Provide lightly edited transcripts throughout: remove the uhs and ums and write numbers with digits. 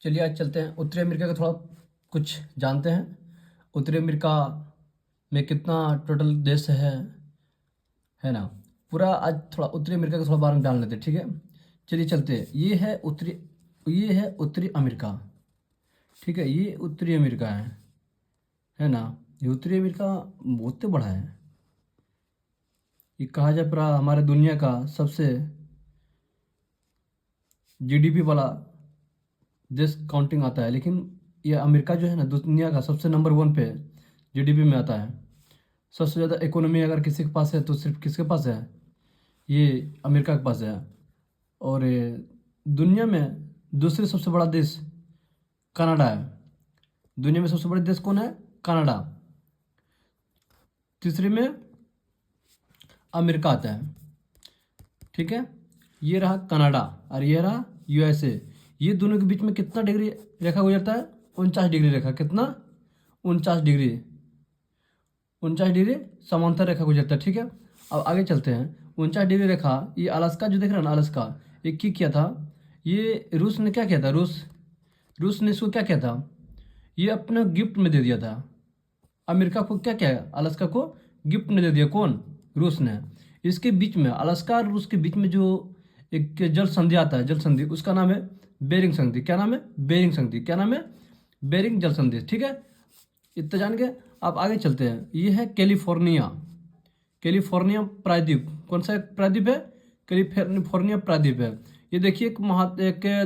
चलिए आज चलते हैं उत्तरी अमेरिका का, थोड़ा कुछ जानते हैं। उत्तरी अमेरिका में कितना टोटल देश है ना। पूरा आज थोड़ा उत्तरी अमेरिका का थोड़ा बारे में जान लेते हैं, ठीक है। चलिए चलते हैं। ये है उत्तरी अमेरिका, ठीक है। ये उत्तरी अमेरिका है ना। ये उत्तरी अमेरिका बहुत बड़ा है। ये कहा जाए पूरा हमारे दुनिया का सबसे जीडीपी वाला देश काउंटिंग आता है, लेकिन ये अमेरिका जो है ना दुनिया का सबसे नंबर 1 पे जीडीपी में आता है। सबसे ज़्यादा इकोनॉमी अगर किसी के पास है तो सिर्फ किसके पास है, ये अमेरिका के पास है। और ये दुनिया में दूसरे सबसे बड़ा देश कनाडा है। दुनिया में सबसे बड़ा देश कौन है? कनाडा। तीसरे में अमेरिका आता है, ठीक है। ये रहा कनाडा और ये रहा यूएसए। ये दोनों के बीच में कितना डिग्री रेखा गुजरता है? 49 डिग्री रेखा। कितना? 49 डिग्री। 49 डिग्री समांतर रेखा गुजरता है, ठीक है। अब आगे चलते हैं। 49 डिग्री रेखा, ये अलास्का जो देख रहे हैं ना, अलास्का, ये की किया था? ये रूस ने क्या किया था? रूस ने इसको क्या किया था? ये अपना गिफ्ट में दे दिया था। अमेरिका को क्या किया? अलास्का को गिफ्ट में दे दिया। कौन? रूस ने। इसके बीच में, अलास्का और रूस के बीच में जो एक जल संधि आता है, जल संधि, उसका नाम है बेरिंग संधि। क्या नाम है? बेरिंग संधि। क्या नाम है? बेरिंग जल संधि, ठीक है। इतना जान के अब आगे चलते हैं। ये है कैलिफोर्निया। कैलिफोर्निया प्रायद्वीप। कौन सा प्रायद्वीप है? कैलिफोर्निया प्रायद्वीप है। ये देखिए एक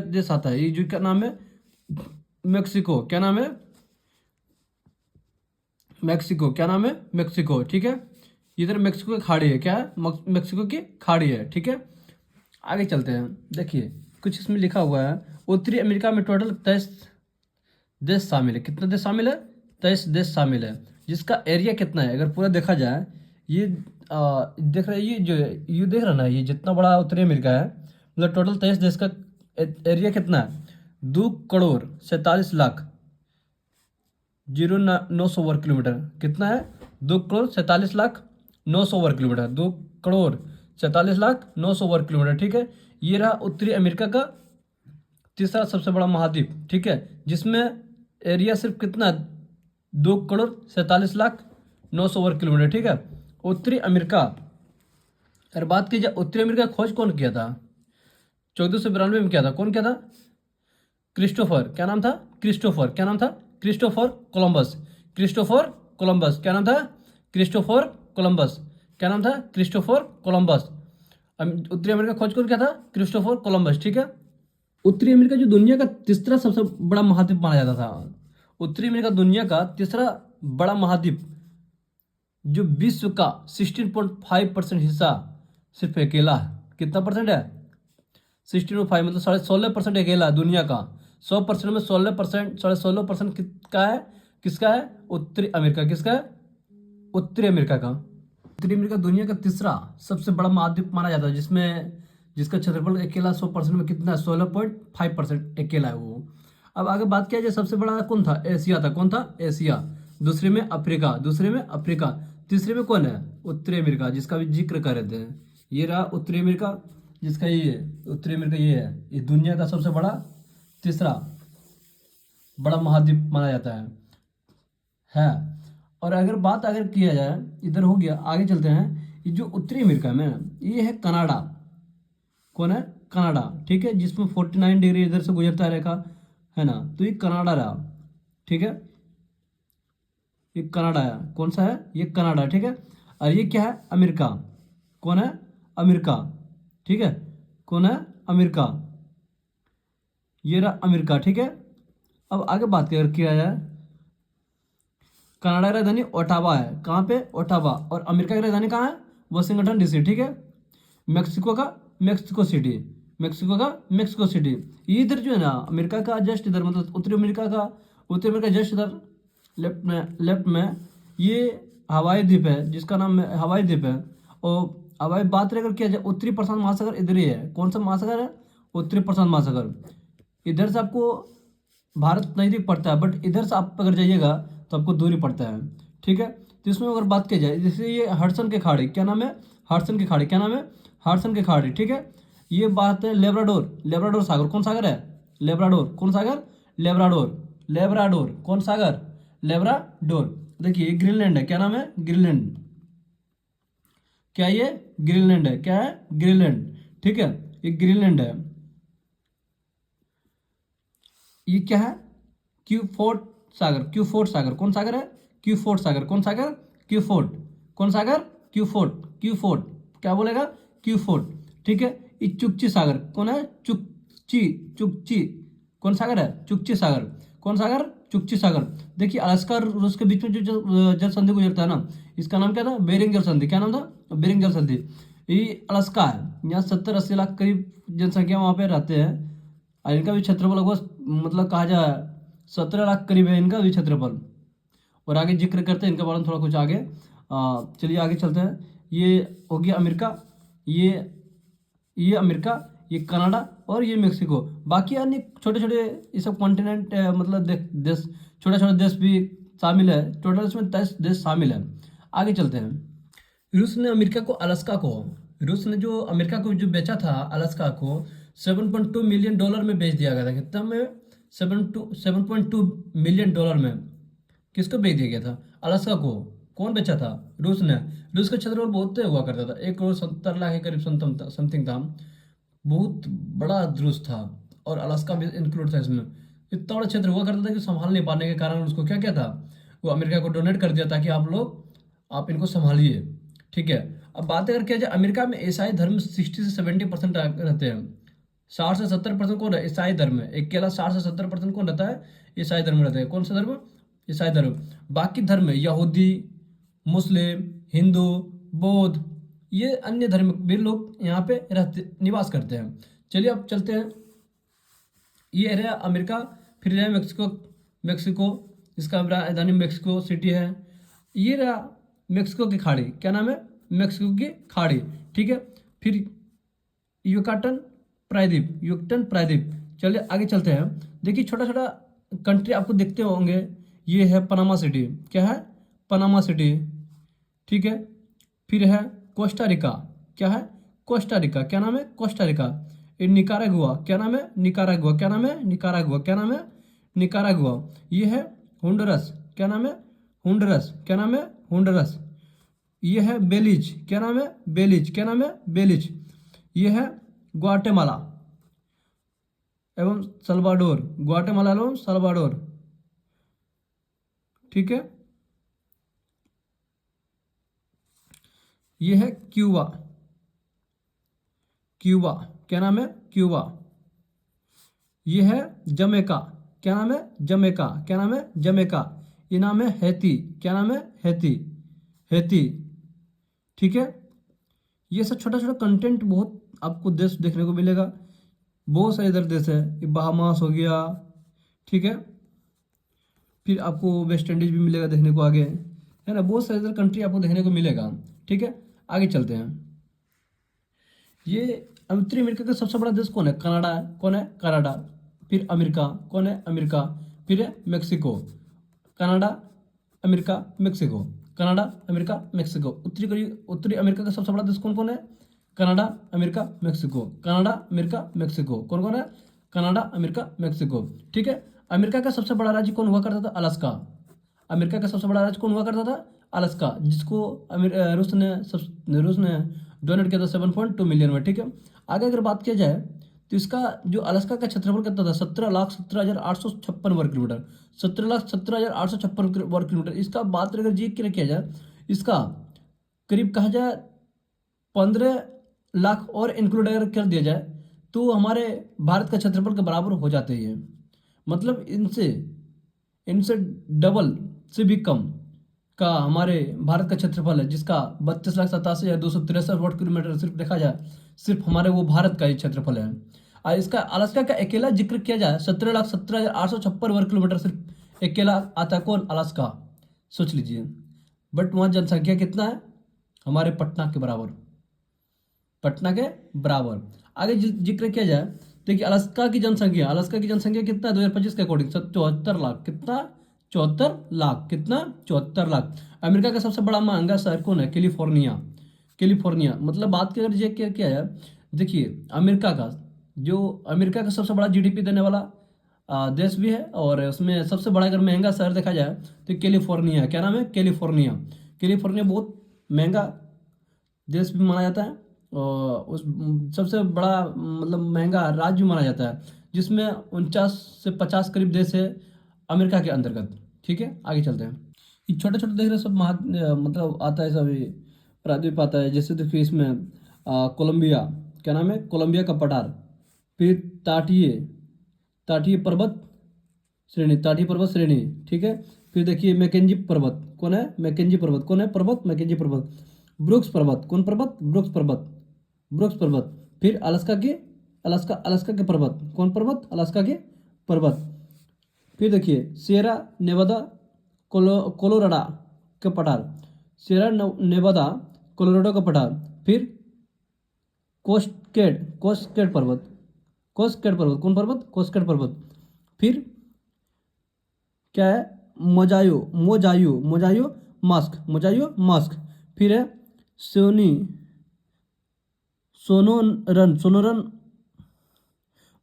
देश आता है, ये जो क्या नाम है? मेक्सिको। क्या नाम है? मेक्सिको। क्या नाम है? मेक्सिको, ठीक है। इधर मेक्सिको की खाड़ी है। क्या है? मेक्सिको की खाड़ी है, ठीक है। आगे चलते हैं। देखिए कुछ इसमें लिखा हुआ है। उत्तरी अमेरिका में टोटल 23 देश शामिल है। कितने देश शामिल है? 23 देश शामिल है। जिसका एरिया कितना है अगर पूरा देखा जाए, ये देख रहे हैं, ये देख रहे हैं ना, ये जितना बड़ा उत्तरी अमेरिका है, मतलब टोटल 23 देश का एरिया कितना है? 2,47,00,000 900 वर्ग किलोमीटर। कितना है? 2,47,00,900 वर्ग किलोमीटर। 2,47,00,900 वर्ग किलोमीटर, ठीक है। ये रहा उत्तरी अमेरिका का तीसरा सबसे बड़ा महाद्वीप, ठीक है, जिसमें एरिया सिर्फ कितना? 2,47,00,900 वर्ग किलोमीटर, ठीक है। उत्तरी अमेरिका, अगर बात की जाए उत्तरी अमेरिका खोज कौन किया था? 1492 में किया था। कौन किया था? क्रिस्टोफर। क्या नाम था? क्रिस्टोफर। क्या नाम था? Christopher Columbus. Christopher Columbus. क्या नाम था? Christopher Columbus. क्या नाम था? Christopher Columbus. उत्तरी अमेरिका खोज कौन किया था? क्रिस्टोफर कोलंबस, ठीक है। उत्तरी अमेरिका जो दुनिया का तीसरा सबसे बड़ा महाद्वीप माना जाता था। उत्तरी अमेरिका दुनिया का तीसरा बड़ा महाद्वीप, जो विश्व का 16.5% हिस्सा सिर्फ अकेला है। कितना परसेंट है? 16.5, मतलब 16.5% अकेला दुनिया का। 100% में 16%, 16.5% किसका है? किसका है? उत्तरी अमेरिका। किसका है? उत्तरी अमेरिका का। उत्तरी अमेरिका दुनिया का तीसरा सबसे बड़ा महाद्वीप माना जाता है, जिसका क्षेत्रफल अकेला 100% में कितना है? 16.5% अकेला है वो। अब आगे बात किया जाए, सबसे बड़ा कौन था? एशिया था। कौन था? एशिया। दूसरे में अफ्रीका। दूसरे में अफ्रीका। तीसरे में कौन है? उत्तरी अमेरिका, जिसका भी जिक्र कर रहे थे। ये रहा उत्तरी अमेरिका, जिसका ये है उत्तरी अमेरिका। ये है, ये दुनिया का सबसे बड़ा तीसरा बड़ा महाद्वीप माना जाता है। और अगर किया जाए, इधर हो गया, आगे चलते हैं। ये जो उत्तरी अमेरिका में, ये है कनाडा। कौन है? कनाडा, ठीक है, जिसमें 49 डिग्री इधर से गुजरता है रेखा, है ना। तो ये कनाडा रहा, ठीक है। ये कनाडा है। कौन सा है? ये कनाडा, ठीक है। और ये क्या है? अमेरिका। कौन है? अमेरिका, ठीक है। कौन है? अमेरिका। ये रहा अमेरिका, ठीक है। अब आगे बात किया जाए, कनाडा की राजधानी ओटावा है। कहाँ पे? ओटावा। और अमेरिका की राजधानी कहाँ है? वाशिंगटन डीसी, ठीक है। मेक्सिको का मेक्सिको सिटी। मेक्सिको का मेक्सिको सिटी। ये इधर जो है ना, अमेरिका का जस्ट इधर, मतलब उत्तरी अमेरिका जस्ट इधर लेफ्ट में ये हवाई द्वीप है, जिसका नाम हवाई द्वीप है। और हवाई बात अगर किया जाए, उत्तरी प्रशांत महासागर इधर ही है। कौन सा महासागर है? उत्तरी प्रशांत महासागर। इधर से आपको भारत नजदीक पड़ता है, बट इधर से आप अगर जाइएगा तो आपको दूरी पड़ता है, ठीक है। तो इसमें अगर बात की जाए, जैसे ये हडसन की खाड़ी, क्या नाम है? हडसन की खाड़ी। क्या नाम है? हडसन की खाड़ी, ठीक है। ये बात है लेब्राडोर सागर। कौन सागर है? लेब्राडोर। कौन सागर? लेब्राडोर, लेब्राडोर कौन सागर, लेब्राडोर। देखिए ग्रीनलैंड है, क्या नाम है, ग्रीनलैंड, क्या ये ग्रीनलैंड है, क्या है ग्रीनलैंड, ठीक है, ये ग्रीनलैंड है। ये क्या है, क्यूफोर्ट सागर, क्यूफोर्ट सागर कौन सागर है, क्यूफोर्ट सागर कौन सागर, क्यूफोर्ट कौन सागर, क्यूफोर्ट, क्यूफोर्ट क्या बोलेगा, क्यूफोर्ट, ठीक है। ये चुकची सागर कौन है, चुकची, चुकची कौन सागर है, चुकची सागर, कौन सागर, चुकची सागर। देखिए अलास्का और रूस के बीच में जो जल संधि गुजरता है ना, इसका नाम क्या था, बेरिंग जल संधि, क्या नाम था, बेरिंग जल संधि। ये अलास्का है, यहाँ 70-80 लाख करीब जनसंख्या वहाँ पे रहते हैं, और इनका भी क्षेत्रफल लगभग मतलब कहा जाए 17 लाख करीब है इनका भी क्षेत्रफल। और आगे जिक्र करते हैं इनके बारे में थोड़ा कुछ आगे। चलिए आगे चलते हैं। ये हो गया अमेरिका, ये अमेरिका, ये कनाडा और ये मेक्सिको। बाकी अन्य छोटे छोटे ये सब कॉन्टिनेंट मतलब देश, छोटे छोटे देश भी शामिल है, टोटल इसमें 23 देश शामिल है। आगे चलते हैं। रूस ने अमेरिका को, अलास्का को, रूस ने जो अमेरिका को जो बेचा था अलास्का को, $7.2 मिलियन में बेच दिया गया था। कितना में, 7.2 मिलियन डॉलर में किसको बेच दिया गया था, अलास्का को। कौन बेचा था, रूस ने। रूस का क्षेत्रफल बहुत हुआ करता था, 1 करोड़ 70 लाख के करीब समथिंग था, बहुत बड़ा रूस था, और अलास्का भी इंक्लूड था इसमें। इतना बड़ा क्षेत्र हुआ करता था कि संभाल नहीं पाने के कारण उसको क्या क्या था, वो अमेरिका को डोनेट कर दिया ताकि आप लोग आप इनको संभालिए, ठीक है। अब बात अगर किया जाए, अमेरिका में ईसाई धर्म 60 से 70% रहते हैं। 60 से 70% कौन है, ईसाई धर्म है। अकेला 60 से 70% कौन रहता है, ईसाई धर्म रहता है। कौन सा धर्म, ईसाई धर्म। बाकी धर्म है यहूदी, मुस्लिम, हिंदू, बौद्ध, ये अन्य धर्म भी लोग यहाँ पे रहते, निवास करते हैं। चलिए अब चलते हैं। ये रहा अमेरिका, फिर रहा मेक्सिको, मेक्सिको इसका राजधानी मेक्सिको सिटी है। ये रहा मेक्सिको की खाड़ी, क्या नाम है, मेक्सिको की खाड़ी, ठीक है। फिर युकाटन प्रायद्वीप, युकटन प्रायद्वीप। चलिए आगे चलते हैं। देखिए छोटा छोटा कंट्री आपको देखते होंगे, ये है पनामा सिटी, क्या है, पनामा सिटी, ठीक है। फिर है कोस्टा रिका, क्या है, कोस्टा रिका, क्या नाम है, कोस्टा रिका। ये निकारागुआ, क्या नाम है, निकारागुआ, क्या नाम है, निकारागुआ, क्या नाम है, निकारागुआ। ये है होंडुरस, क्या नाम है, होंडुरस, क्या नाम है, होंडुरस। ये है बेलीज, क्या नाम है, बेलीज, क्या नाम है, बेलीज। ये है ग्वाटेमाला एवं सल्वाडोर, ग्वाटेमाला एवं सल्वाडोर, ठीक है। ये है क्यूबा, क्यूबा, क्या नाम है, क्यूबा। ये है जमैका, क्या नाम है, जमैका, क्या नाम है, जमैका। ये नाम है हैती, क्या नाम है, हैती, हैती, ठीक है। ये सब छोटा छोटा कंटेंट बहुत आपको देश देखने को मिलेगा, बहुत सारे इधर देश है। ये बहामास हो गया, ठीक है। फिर आपको वेस्ट इंडीज भी मिलेगा देखने को आगे, है ना, बहुत सारे इधर कंट्री आपको देखने को मिलेगा, ठीक है। आगे चलते हैं। ये उत्तरी अमेरिका का सबसे बड़ा देश कौन है, कनाडा है, कौन है, कनाडा। फिर अमेरिका, कौन है, अमेरिका। फिर है Mexico, Canada, America, Mexico, Canada, America, Mexico. उत्तरी अमेरिका का सबसे बड़ा देश कौन कौन है, Canada, America, Mexico, Canada, America, Mexico. कौन कौन है, कनाडा, अमेरिका, मेक्सिको, ठीक है। अमेरिका का सबसे बड़ा राज्य कौन हुआ करता था, अलास्का। अमेरिका का सबसे बड़ा राज्य कौन हुआ करता था, अलास्का, जिसको रूस ने डोनेट किया था 7.2 मिलियन में, ठीक है। आगे अगर बात किया जाए तो इसका जो अलास्का का क्षेत्रफल कितना था, 17,17,856 वर्ग किलोमीटर, 17,17,856 वर्ग किलोमीटर। इसका बात अगर जी किया जाए, इसका करीब कहा जाए 15 लाख और इंक्लूड अगर कर दिया जाए तो हमारे भारत का क्षेत्रफल के बराबर हो जाते हैं। मतलब इनसे इनसे डबल से भी कम का हमारे भारत का क्षेत्रफल है, जिसका 32,87,263 वर्ग किलोमीटर सिर्फ देखा जाए, सिर्फ हमारे वो भारत का ही क्षेत्रफल है। और इसका अलास्का का अकेला जिक्र किया जाए, 17,17,856 वर्ग किलोमीटर सिर्फ अकेला आता है, कौन, अलास्का, सोच लीजिए। बट वहाँ जनसंख्या कितना है, हमारे पटना के बराबर, पटना के बराबर। आगे जिक्र किया जाए, देखिए अलास्का की जनसंख्या कितना है 2025 के अकॉर्डिंग, 74 लाख, कितना, 74 लाख, कितना, 74 लाख। अमेरिका का सबसे बड़ा महंगा शहर कौन है, कैलिफोर्निया, कैलिफोर्निया। मतलब बात की अगर ये क्या है, देखिए अमेरिका का सबसे बड़ा जीडीपी देने वाला देश भी है, और उसमें सबसे बड़ा अगर महंगा शहर देखा जाए तो कैलिफोर्निया है। क्या नाम है? कैलिफोर्निया। कैलिफोर्निया बहुत महंगा देश भी माना जाता है, और उस सबसे बड़ा मतलब महंगा राज्य भी माना जाता है, जिसमें 49 से 50 करीब देश है अमेरिका के अंतर्गत। ठीक है, आगे चलते हैं। ये छोटे छोटे देख रहे हैं सब मतलब आता है सभी प्रायद्वीप आता है। जैसे देखिए इसमें कोलंबिया, क्या नाम है? कोलंबिया का पठार। फिर ताटीय ताटीय पर्वत श्रेणी, ताटीय पर्वत श्रेणी। ठीक है। फिर देखिए मैकेंजी पर्वत, कौन है? मैकेंजी पर्वत। कौन है पर्वत? मैकेंजी पर्वत। ब्रुक्स पर्वत, कौन पर्वत? ब्रुक्स पर्वत। ब्रुक्स पर्वत। फिर अलास्का के पर्वत, कौन पर्वत? अलास्का के पर्वत। फिर देखिए सियरा नेवादा कोलोराडा का पठार, नेवादा कोलोराडो का पठार। फिर कोस्टकेड पर्वत, कौन पर्वत? कोस्टकेड पर्वत। फिर क्या है? मोजायो मास्क। फिर है सोनी सोनोरन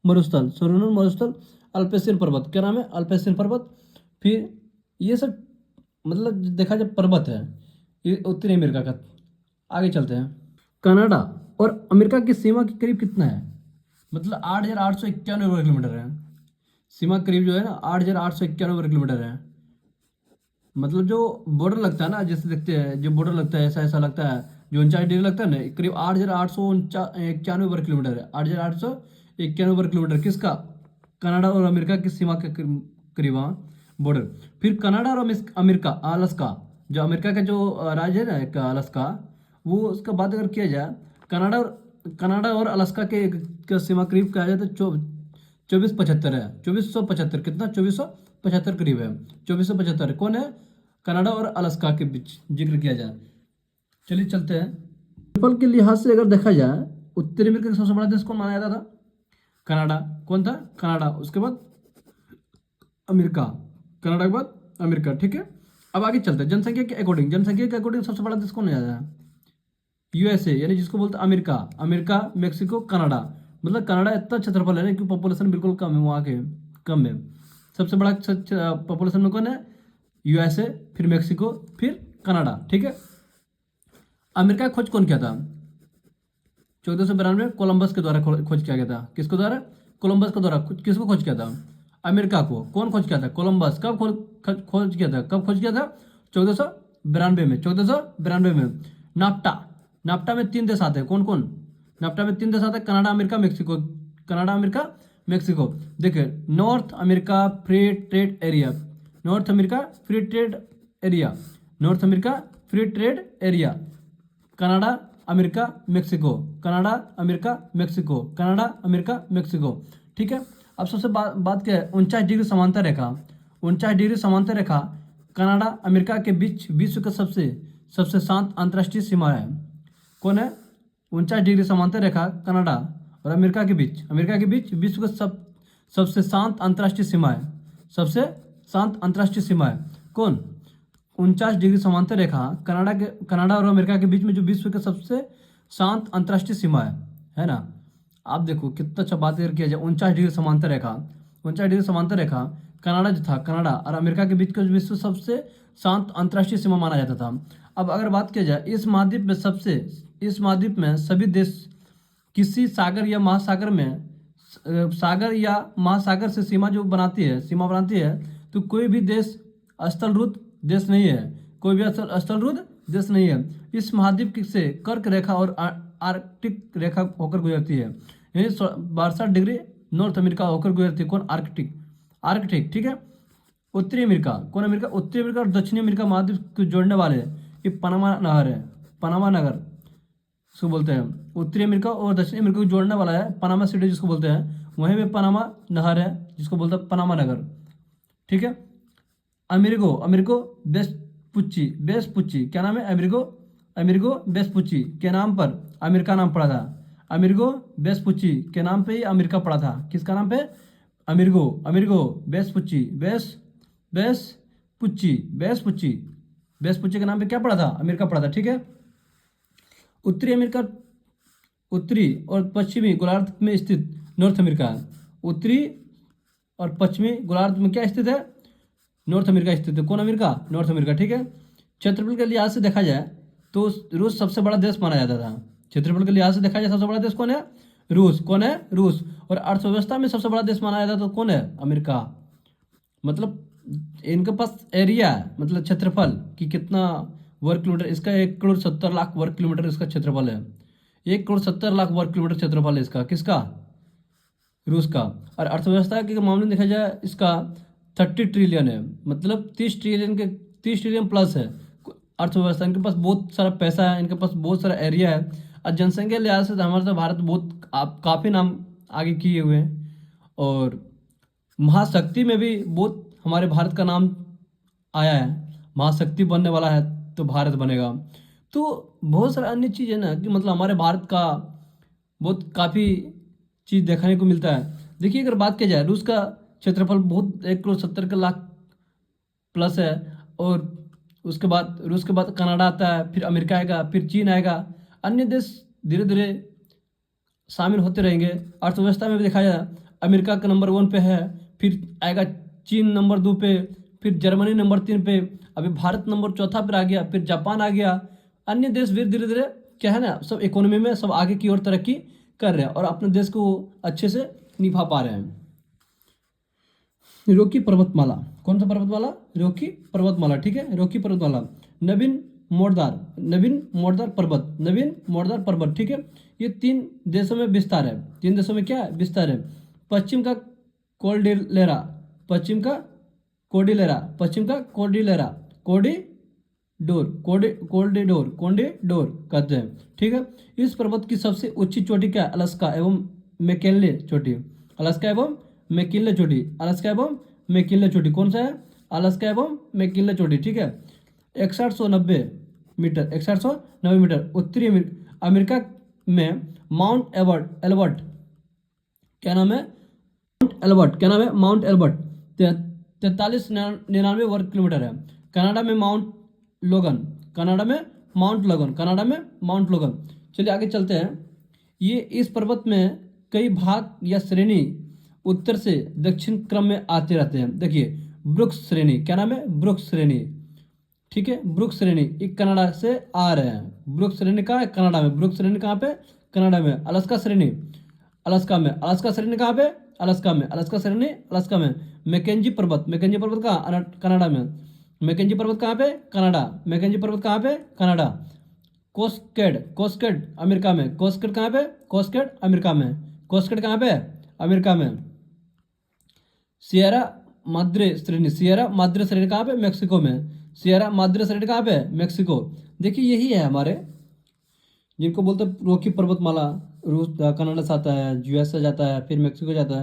मरुस्थल। अल्पेशियन पर्वत, क्या नाम है? अल्पेशियन पर्वत। फिर ये सब मतलब देखा जाए पर्वत है ये उत्तरी अमेरिका का। आगे चलते हैं। कनाडा और अमेरिका की सीमा के करीब कितना है? मतलब 8,891 वर्ग किलोमीटर है। सीमा करीब जो है ना 8,891 वर्ग किलोमीटर है। मतलब जो बॉर्डर लगता है ना, जैसे देखते हैं जो बॉर्डर लगता है ऐसा ऐसा लगता है, जो 39 डिग्री लगता है ना, करीब 8,891 वर्ग किलोमीटर है। 8,891 वर्ग किलोमीटर किसका? कनाडा और अमेरिका की सीमा के करीब बॉर्डर। फिर कनाडा और अमेरिका, अलास्का, जो अमेरिका का जो राज्य है ना एक अलास्का, वो उसका बात अगर किया जाए, कनाडा और अलास्का के सीमा करीब कहा जाए तो 2475 है। 2475 कितना? 2475 करीब है। 2475 कौन है? कनाडा और अलास्का के बीच जिक्र किया जाए। चलिए चलते हैं। क्षेत्रफल के लिहाज से अगर देखा जाए उत्तरी अमेरिका का सबसे बड़ा देश कौन माना जाता था? कनाडा। कौन था? कनाडा। उसके बाद अमेरिका। कनाडा के बाद अमेरिका। ठीक है, अब आगे चलते हैं। जनसंख्या के अकॉर्डिंग सबसे बड़ा देश कौन है? यूएसए, यानी जिसको बोलते हैं अमेरिका। America, Mexico, Canada. मतलब कनाडा इतना क्षेत्रफल है ना कि पॉपुलेशन बिल्कुल कम है वहाँ के, कम है। सबसे बड़ा पॉपुलेशन में कौन है? यूएसए, फिर मेक्सिको, फिर कनाडा। ठीक है। अमेरिका का खोज कौन किया था? 1492 कोलंबस के द्वारा खोज किया गया था। किसके द्वारा? कोलंबस के द्वारा। किसको खोज किया था? अमेरिका को। कौन खोज किया था? कोलंबस। कब खोज किया था? कब खोज किया था? 1492 में। 1492 में। नाप्टा, नाप्टा में 3 देश आते हैं। कौन कौन? नाप्टा में 3 देश आते हैं, Canada, America, Mexico. Canada, America, Mexico. देखिए North America free trade area, North America free trade area, North America free trade area. Canada, America, Mexico, Canada, America, Mexico, Canada, America, Mexico. ठीक है। अब सबसे बात क्या है? 49 डिग्री समांतर रेखा, 49 degree समांतर रेखा कनाडा अमेरिका के बीच विश्व का सबसे शांत अंतर्राष्ट्रीय सीमा है। कौन है? 49 डिग्री समांतर रेखा कनाडा और अमेरिका के बीच विश्व का सबसे शांत अंतर्राष्ट्रीय सीमा है। सबसे शांत अंतर्राष्ट्रीय सीमा है कौन? 49 डिग्री समांतर रेखा कनाडा और अमेरिका के बीच में जो विश्व का सबसे शांत अंतर्राष्ट्रीय सीमा है ना। आप देखो कितना अच्छा बात अगर किया जाए। 49 डिग्री समांतर रेखा, 49 डिग्री समांतर रेखा कनाडा जो था, कनाडा और अमेरिका के बीच का विश्व सबसे शांत अंतर्राष्ट्रीय सीमा माना जाता था। अब अगर बात किया जाए इस महाद्वीप में सभी देश किसी सागर या महासागर से सीमा बनाती है, तो कोई भी देश स्थलरुद्ध देश नहीं है। कोई भी स्थलरुद्ध देश नहीं है। इस महाद्वीप से कर्क रेखा और आर्कटिक रेखा होकर गुजरती है, यानी 62 डिग्री नॉर्थ अमेरिका होकर गुजरती है। कौन? आर्कटिक। ठीक है। उत्तरी अमेरिका, कौन अमेरिका? उत्तरी अमेरिका और दक्षिणी अमेरिका महाद्वीप को जोड़ने वाले ये पनामा नहर है। पनामा नगर इसको बोलते हैं। उत्तरी अमेरिका और दक्षिणी अमेरिका को जोड़ने वाला है पनामा सिटी जिसको बोलते हैं। वहीं पे पनामा नहर है जिसको बोलते हैं पनामा नगर। ठीक है। अमेरिको वेस्पुच्ची, क्या नाम है? अमेरिको वेस्पुच्ची के नाम पर अमेरिका नाम पड़ा था। अमेरिको वेस्पुच्ची के नाम पे ही अमेरिका पड़ा था। किसका नाम पे? अमेरिको वेस्पुच्ची के नाम पे क्या पड़ा था? अमेरिका पड़ा था। ठीक है। उत्तरी और पश्चिमी गोलार्ध में स्थित नॉर्थ अमेरिका, उत्तरी और पश्चिमी गोलार्ध में क्या स्थित है? नॉर्थ अमेरिका स्थित है। कौन अमेरिका? नॉर्थ अमेरिका, ठीक है। क्षेत्रफल के लिहाज से देखा जाए तो रूस सबसे बड़ा देश माना जाता था। क्षेत्रफल के लिहाज से देखा जाए सबसे बड़ा देश कौन है? रूस। कौन है? रूस। और अर्थव्यवस्था में सबसे बड़ा देश माना जाता है तो कौन है? अमेरिका। मतलब इनके पास एरिया है, मतलब क्षेत्रफल कि कितना वर्ग किलोमीटर, इसका 1,70,00,000 वर्ग किलोमीटर इसका क्षेत्रफल है। 1,70,00,000 वर्ग किलोमीटर क्षेत्रफल है इसका। किसका? रूस का। और अर्थव्यवस्था के मामले में देखा जाए इसका 30 ट्रिलियन है, मतलब 30 ट्रिलियन प्लस है अर्थव्यवस्था। इनके पास बहुत सारा पैसा है, इनके पास बहुत सारा एरिया है। और जनसंख्या के लिहाज से तो हमारा तो भारत बहुत काफ़ी नाम आगे किए हुए हैं। और महाशक्ति में भी बहुत हमारे भारत का नाम आया है। महाशक्ति बनने वाला है तो भारत बनेगा। तो बहुत सारा अन्य चीज़ है ना कि मतलब हमारे भारत का बहुत काफ़ी चीज़ देखने को मिलता है। देखिए अगर बात की जाए रूस का क्षेत्रफल बहुत 1,70,00,000 प्लस है। और उसके बाद रूस के बाद कनाडा आता है, फिर अमेरिका आएगा, फिर चीन आएगा। अन्य देश धीरे धीरे शामिल होते रहेंगे। अर्थव्यवस्था में भी देखा जाए अमेरिका का नंबर 1 पे है, फिर आएगा चीन नंबर 2 पे, फिर जर्मनी नंबर 3 पे, अभी भारत नंबर 4 पर आ गया, फिर जापान आ गया। अन्य देश भी धीरे धीरे क्या है ना सब इकोनॉमी में सब आगे की ओर तरक्की कर रहे हैं और अपने देश को अच्छे से निभा पा रहे हैं। रॉकी पर्वतमाला, कौन सा पर्वतमाला? रॉकी पर्वतमाला, ठीक है। रॉकी पर्वतमाला, नवीन मोड़दार पर्वत, ठीक है। ये 3 देशों में विस्तार है। 3 देशों में क्या है? विस्तार है। पश्चिम का कोर्डिलेरा, पश्चिम का कोर्डिलेरा, कोर्डिडोर कहते हैं, ठीक है। इस पर्वत की सबसे ऊंची चोटी क्या है? अलास्का एवं मैकिन्ले चोटी। अलास्का एवं मैकिन्ले चोटी कौन सा है? अलास्का एवं मैकिन्ले चोटी, ठीक है। 6190 मीटर, 6190 मीटर। उत्तरी अमेरिका में माउंट एल्बर्ट, क्या नाम है? माउंट एल्बर्ट 4399 वर्ग किलोमीटर है। कनाडा में माउंट लोगन। चलिए आगे चलते हैं। ये इस पर्वत में कई भाग या श्रेणी उत्तर से दक्षिण क्रम में आते रहते हैं। देखिए ब्रुक्स श्रेणी, क्या नाम है? ब्रुक्स श्रेणी, ठीक है। ब्रुक्स श्रेणी एक कनाडा से आ रहे हैं। ब्रुक्स श्रेणी कहाँ है? कनाडा में। ब्रुक्स श्रेणी कहाँ पे? कनाडा में। अलास्का श्रेणी कहाँ पे? अलास्का में। मैकेंजी पर्वत कहाँ? कनाडा में। मैकेंजी पर्वत कहाँ पे? कनाडा। कोस्केड अमेरिका में। कोस्केड कहाँ पे? कोस्केड कहाँ पे? अमेरिका में। सियरा माद्रे श्रेणी कहाँ पे? मेक्सिको में। सियरा माद्रे श्रेणी कहाँ पे? मेक्सिको। देखिए यही है हमारे जिनको बोलते हैं रॉकी पर्वतमाला। रूस कनाडा से आता है, यूएस से जाता है, फिर मेक्सिको जाता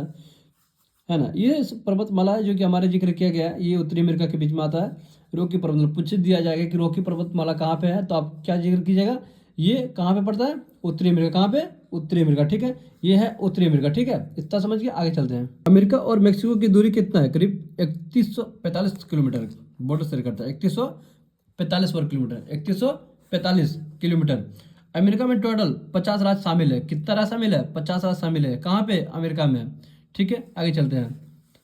है ना। ये पर्वतमाला है जो कि हमारे जिक्र किया गया है, ये उत्तरी अमेरिका के बीच में आता है। रॉकी पर्वतमाला पूछ दिया जाएगा कि रॉकी पर्वतमाला कहाँ पे है, तो आप क्या जिक्र कीजिएगा? ये कहाँ पे पड़ता है? उत्तरी अमेरिका। कहाँ पे? उत्तरी अमेरिका, ठीक है। ये है उत्तरी अमेरिका, ठीक है। इतना समझ के आगे चलते हैं। अमेरिका और मेक्सिको की दूरी कितना है? करीब 3145 किलोमीटर बॉर्डर शेयर करता है। 3145 वर्ग किलोमीटर, 3145 किलोमीटर। अमेरिका में टोटल 50 राज्य शामिल है। कितना राज्य शामिल है? 50 राज्य शामिल है। कहाँ पे? अमेरिका में, ठीक है। आगे चलते हैं।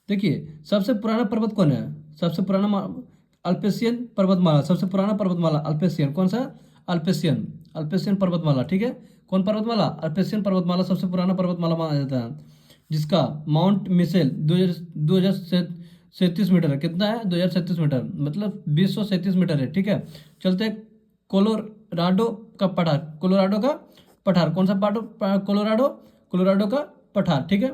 देखिए सबसे पुराना पर्वत कौन है? सबसे पुराना अल्पेशियन पर्वतमाला। सबसे पुराना पर्वतमाला अल्पेशियन। कौन सा? अल्पेशियन पर्वतमाला, ठीक है। कौन पर्वतमाला? अल्पेशियन पर्वतमाला सबसे पुराना पर्वतमाला माना जाता है, जिसका माउंट मिशेल 2037 मीटर है। कितना है? 2037 मीटर, मतलब 237 मीटर है, ठीक है। चलते हैं कोलोराडो का पठार। कौन सा कोलोराडो का पठार, ठीक है।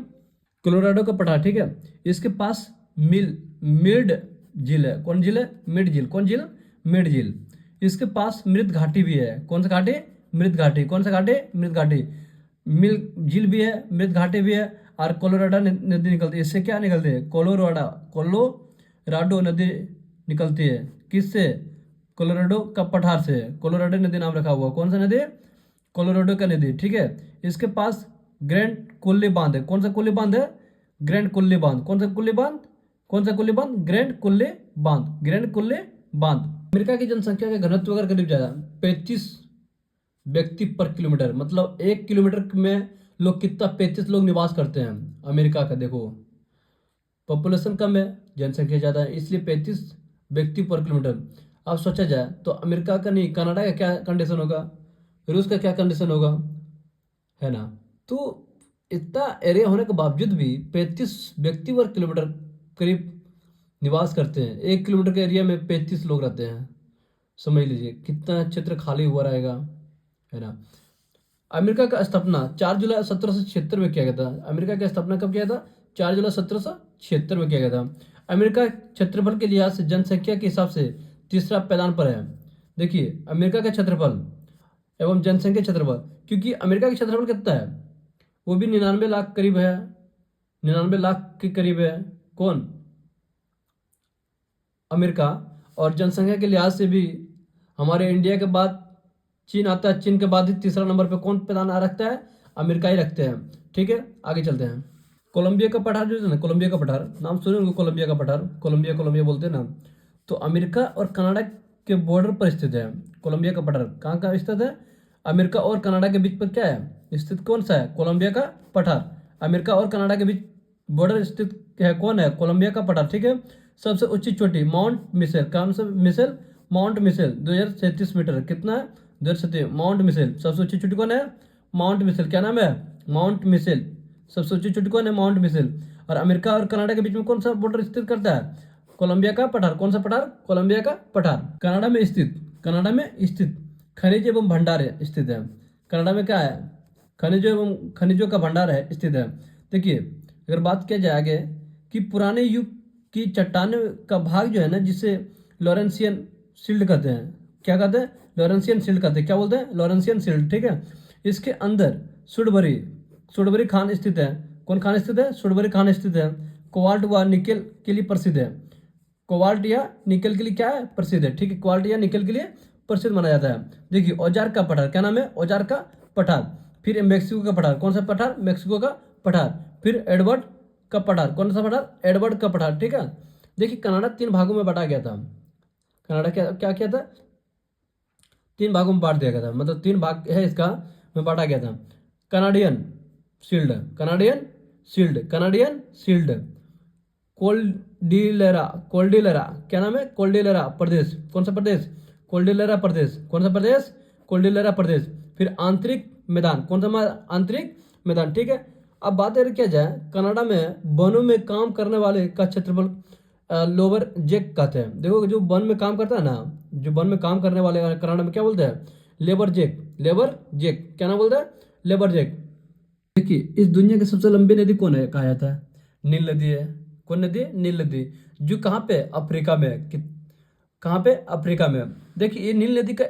कोलोराडो का पठार, ठीक है। इसके पास मिड झील है। कौन झील है? मिड झील। कौन झील? मिड झील। इसके पास मृत घाटी भी है। कौन सा घाटी? मृत घाटी। कौन सा घाटी? मृत घाटी। मिल झील भी है, मृत घाटी भी है। और कोलोराडो नदी निकलती है। इससे क्या निकलती है? कोलोराडो नदी निकलती है। किससे? कोलोराडो का पठार से। कोलोराडो नदी नाम रखा हुआ। कौन सा नदी? कोलोराडो का नदी, ठीक है। इसके पास ग्रैंड कुल्ली बांध है। कौन सा कुल्ली बांध है? ग्रैंड कुल्ली बांध। कौन सा कुल्ली बांध? ग्रैंड कुल्ली बांध। अमेरिका की जनसंख्या का घनत्व अगर करीब ज्यादा 35 व्यक्ति पर किलोमीटर, मतलब 1 किलोमीटर में लोग कितना 35 लोग निवास करते हैं अमेरिका का। देखो पॉपुलेशन कम है, जनसंख्या ज़्यादा है, इसलिए 35 व्यक्ति पर किलोमीटर। अब सोचा जाए तो अमेरिका का नहीं, कनाडा का क्या कंडीशन होगा, रूस का क्या कंडीशन होगा, है ना। तो इतना एरिया होने के बावजूद भी 35 व्यक्ति वर्ग किलोमीटर करीब निवास करते हैं। 1 किलोमीटर के एरिया में 35 लोग रहते हैं। समझ लीजिए कितना क्षेत्र खाली हुआ रहेगा, है ना। अमेरिका का स्थापना 4 जुलाई 1776 में किया गया था। अमेरिका की स्थापना कब किया था? 4 जुलाई 1776 में किया गया था। अमेरिका क्षेत्रफल के लिहाज से जनसंख्या के हिसाब से तीसरा पैदान पर है। देखिए अमेरिका का क्षेत्रफल एवं जनसंख्या क्षेत्रफल, क्योंकि अमेरिका का क्षेत्रफल कितना है, वो भी 99 लाख करीब है, 99 लाख के करीब है। कौन? अमेरिका। और जनसंख्या के लिहाज से भी हमारे इंडिया के बाद चीन आता है, चीन के बाद ही तीसरा नंबर पे कौन पैदान रखता है? अमेरिका ही रखते हैं। ठीक है, आगे चलते हैं। कोलंबिया का पठार जो है ना, कोलंबिया का पठार, नाम सुने होंगे, कोलंबिया का पठार, कोलंबिया कोलंबिया बोलते हैं ना। तो अमेरिका और कनाडा के बॉर्डर पर स्थित है कोलंबिया का पठार। कहाँ का स्थित है? अमेरिका और कनाडा के बीच पर क्या है स्थित? कौन सा है? कोलंबिया का पठार। अमेरिका और कनाडा के बीच बॉर्डर स्थित है कौन है? कोलंबिया का पठार। ठीक है। सबसे ऊंची चोटी माउंट मिशेल, कौन सा मिशेल? Mount Michel 2037 metre. कितना है? 2037। माउंट मिशेल सबसे ऊंची चोटी कौन है? Mount Mitchell. क्या नाम है? Mount Mitchell. सबसे ऊंची चोटी कौन है? Mount Mitchell. और अमेरिका और कनाडा के बीच में कौन सा बॉर्डर स्थित करता है? कोलंबिया का पठार। कौन सा पठार? कोलंबिया का पठार। कनाडा में स्थित, कनाडा में स्थित खनिज एवं भंडार स्थित है। कनाडा में क्या है? खनिजों एवं खनिजों का भंडार है स्थित है। देखिए अगर बात किया जाए आगे कि पुराने युग की चट्टान का भाग जो है ना, जिसे लॉरेंसियन शील्ड कहते हैं। क्या कहते हैं? लॉरेंसियन शील्ड कहते हैं। क्या बोलते हैं? लॉरेंसियन शील्ड। ठीक है। इसके अंदर सुडबरी, सुडबरी खान स्थित है। कौन खान स्थित है? सुडबरी खान स्थित है। कोबाल्ट व निकेल के लिए प्रसिद्ध है। कोबाल्ट या निकेल के लिए क्या है? प्रसिद्ध है। ठीक है, कोबाल्ट या निकेल के लिए प्रसिद्ध माना जाता है। देखिए औजार का पठार, क्या नाम है? औजार का पठार। फिर मेक्सिको का पठार। कौन सा पठार? मेक्सिको का पठार। फिर एडवर्ड का पठार। कौन सा पठार? एडवर्ड का पठार। ठीक है। देखिए कनाडा 3 भागों में बांटा गया था। कनाडा क्या क्या किया था? 3 भागों में बांट दिया गया था, मतलब 3 भाग है इसका में बांटा गया था। Canadian shield, Canadian shield, Canadian shield. Cordillera, Cordillera क्या नाम है? कोल्डिलेरा प्रदेश। कौन सा प्रदेश? कोल्डिलेरा प्रदेश। कौन सा प्रदेश? कोल्डिलेरा प्रदेश। फिर आंतरिक मैदान। कौन सा आंतरिक मैदान। ठीक है। अब बात अगर किया जाए कनाडा में वनों में काम करने वाले का क्षेत्रफल लोअर जेक कहते हैं। देखो जो वन में काम करता है ना, जो वन में काम करने वाले कनाडा में क्या बोलते हैं? लेबर जेक, लेबर जेक। क्या नाम बोलता है? लेबर जेक। देखिए इस दुनिया की सबसे लंबी नदी कौन है कहा जाता है? नील नदी है। कौन नदी है? नील नदी। जो कहाँ पे? अफ्रीका में है। कहाँ पे? अफ्रीका में। देखिए ये नील नदी का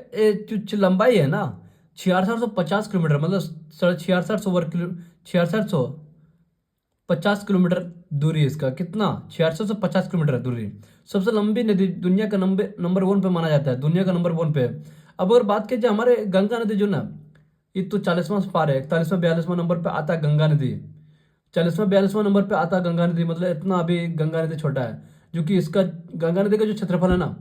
जो लंबाई है ना 6650 किलोमीटर, मतलब 6600 वर्ग किलो 6650 किलोमीटर दूरी है इसका। कितना? 6650 किलोमीटर दूरी। सबसे लंबी नदी दुनिया का नंबर 1 पे माना जाता है, दुनिया का नंबर 1 पे। अब अगर बात की जाए हमारे गंगा नदी जो ना, ये तो 40वां पार है, 41वां 42वां नंबर पे आता है गंगा नदी। 40वां 42वां नंबर पे आता है गंगा नदी, मतलब इतना अभी गंगा नदी छोटा है। जो कि इसका गंगा नदी का जो क्षेत्रफल है ना,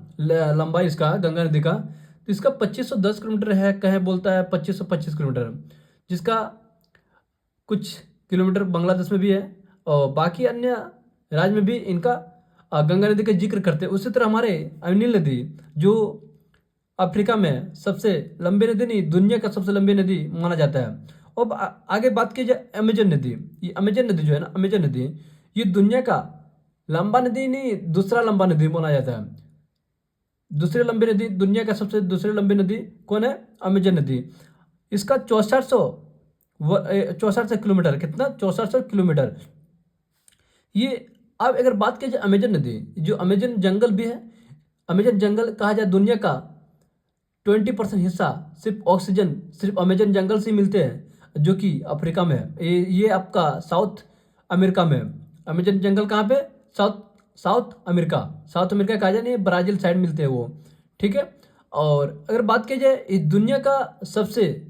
लंबाई इसका गंगा नदी का, तो इसका 2510 किलोमीटर है। कहे बोलता है 2525 किलोमीटर, जिसका कुछ किलोमीटर बांग्लादेश में भी है और बाकी अन्य राज्य में भी इनका गंगा नदी का जिक्र करते हैं। उसी तरह हमारे नील नदी जो अफ्रीका में सबसे लंबी नदी नहीं, दुनिया का सबसे लंबी नदी माना जाता है। अब आगे बात की जाए अमेजन नदी। ये अमेजन नदी जो है ना, अमेजन नदी, ये दुनिया का लंबा नदी नहीं, दूसरा लंबा नदी माना जाता है। दूसरी लंबी नदी, दुनिया का सबसे दूसरी लंबी नदी कौन है? अमेजन नदी। इसका 6400 किलोमीटर। कितना? 6400 किलोमीटर। ये अब अगर बात की जाए अमेजन नदी, जो अमेजन जंगल भी है, अमेजन जंगल कहा जाए दुनिया का 20% हिस्सा सिर्फ ऑक्सीजन सिर्फ अमेजन जंगल से मिलते हैं, जो कि अफ्रीका में है। ये आपका साउथ अमेरिका में है। अमेजन जंगल कहाँ पे? साउथ अमेरिका, साउथ अमेरिका कहा जाए नहीं, ब्राजील साइड मिलते हैं वो। ठीक है। और अगर बात की जाए इस दुनिया का सबसे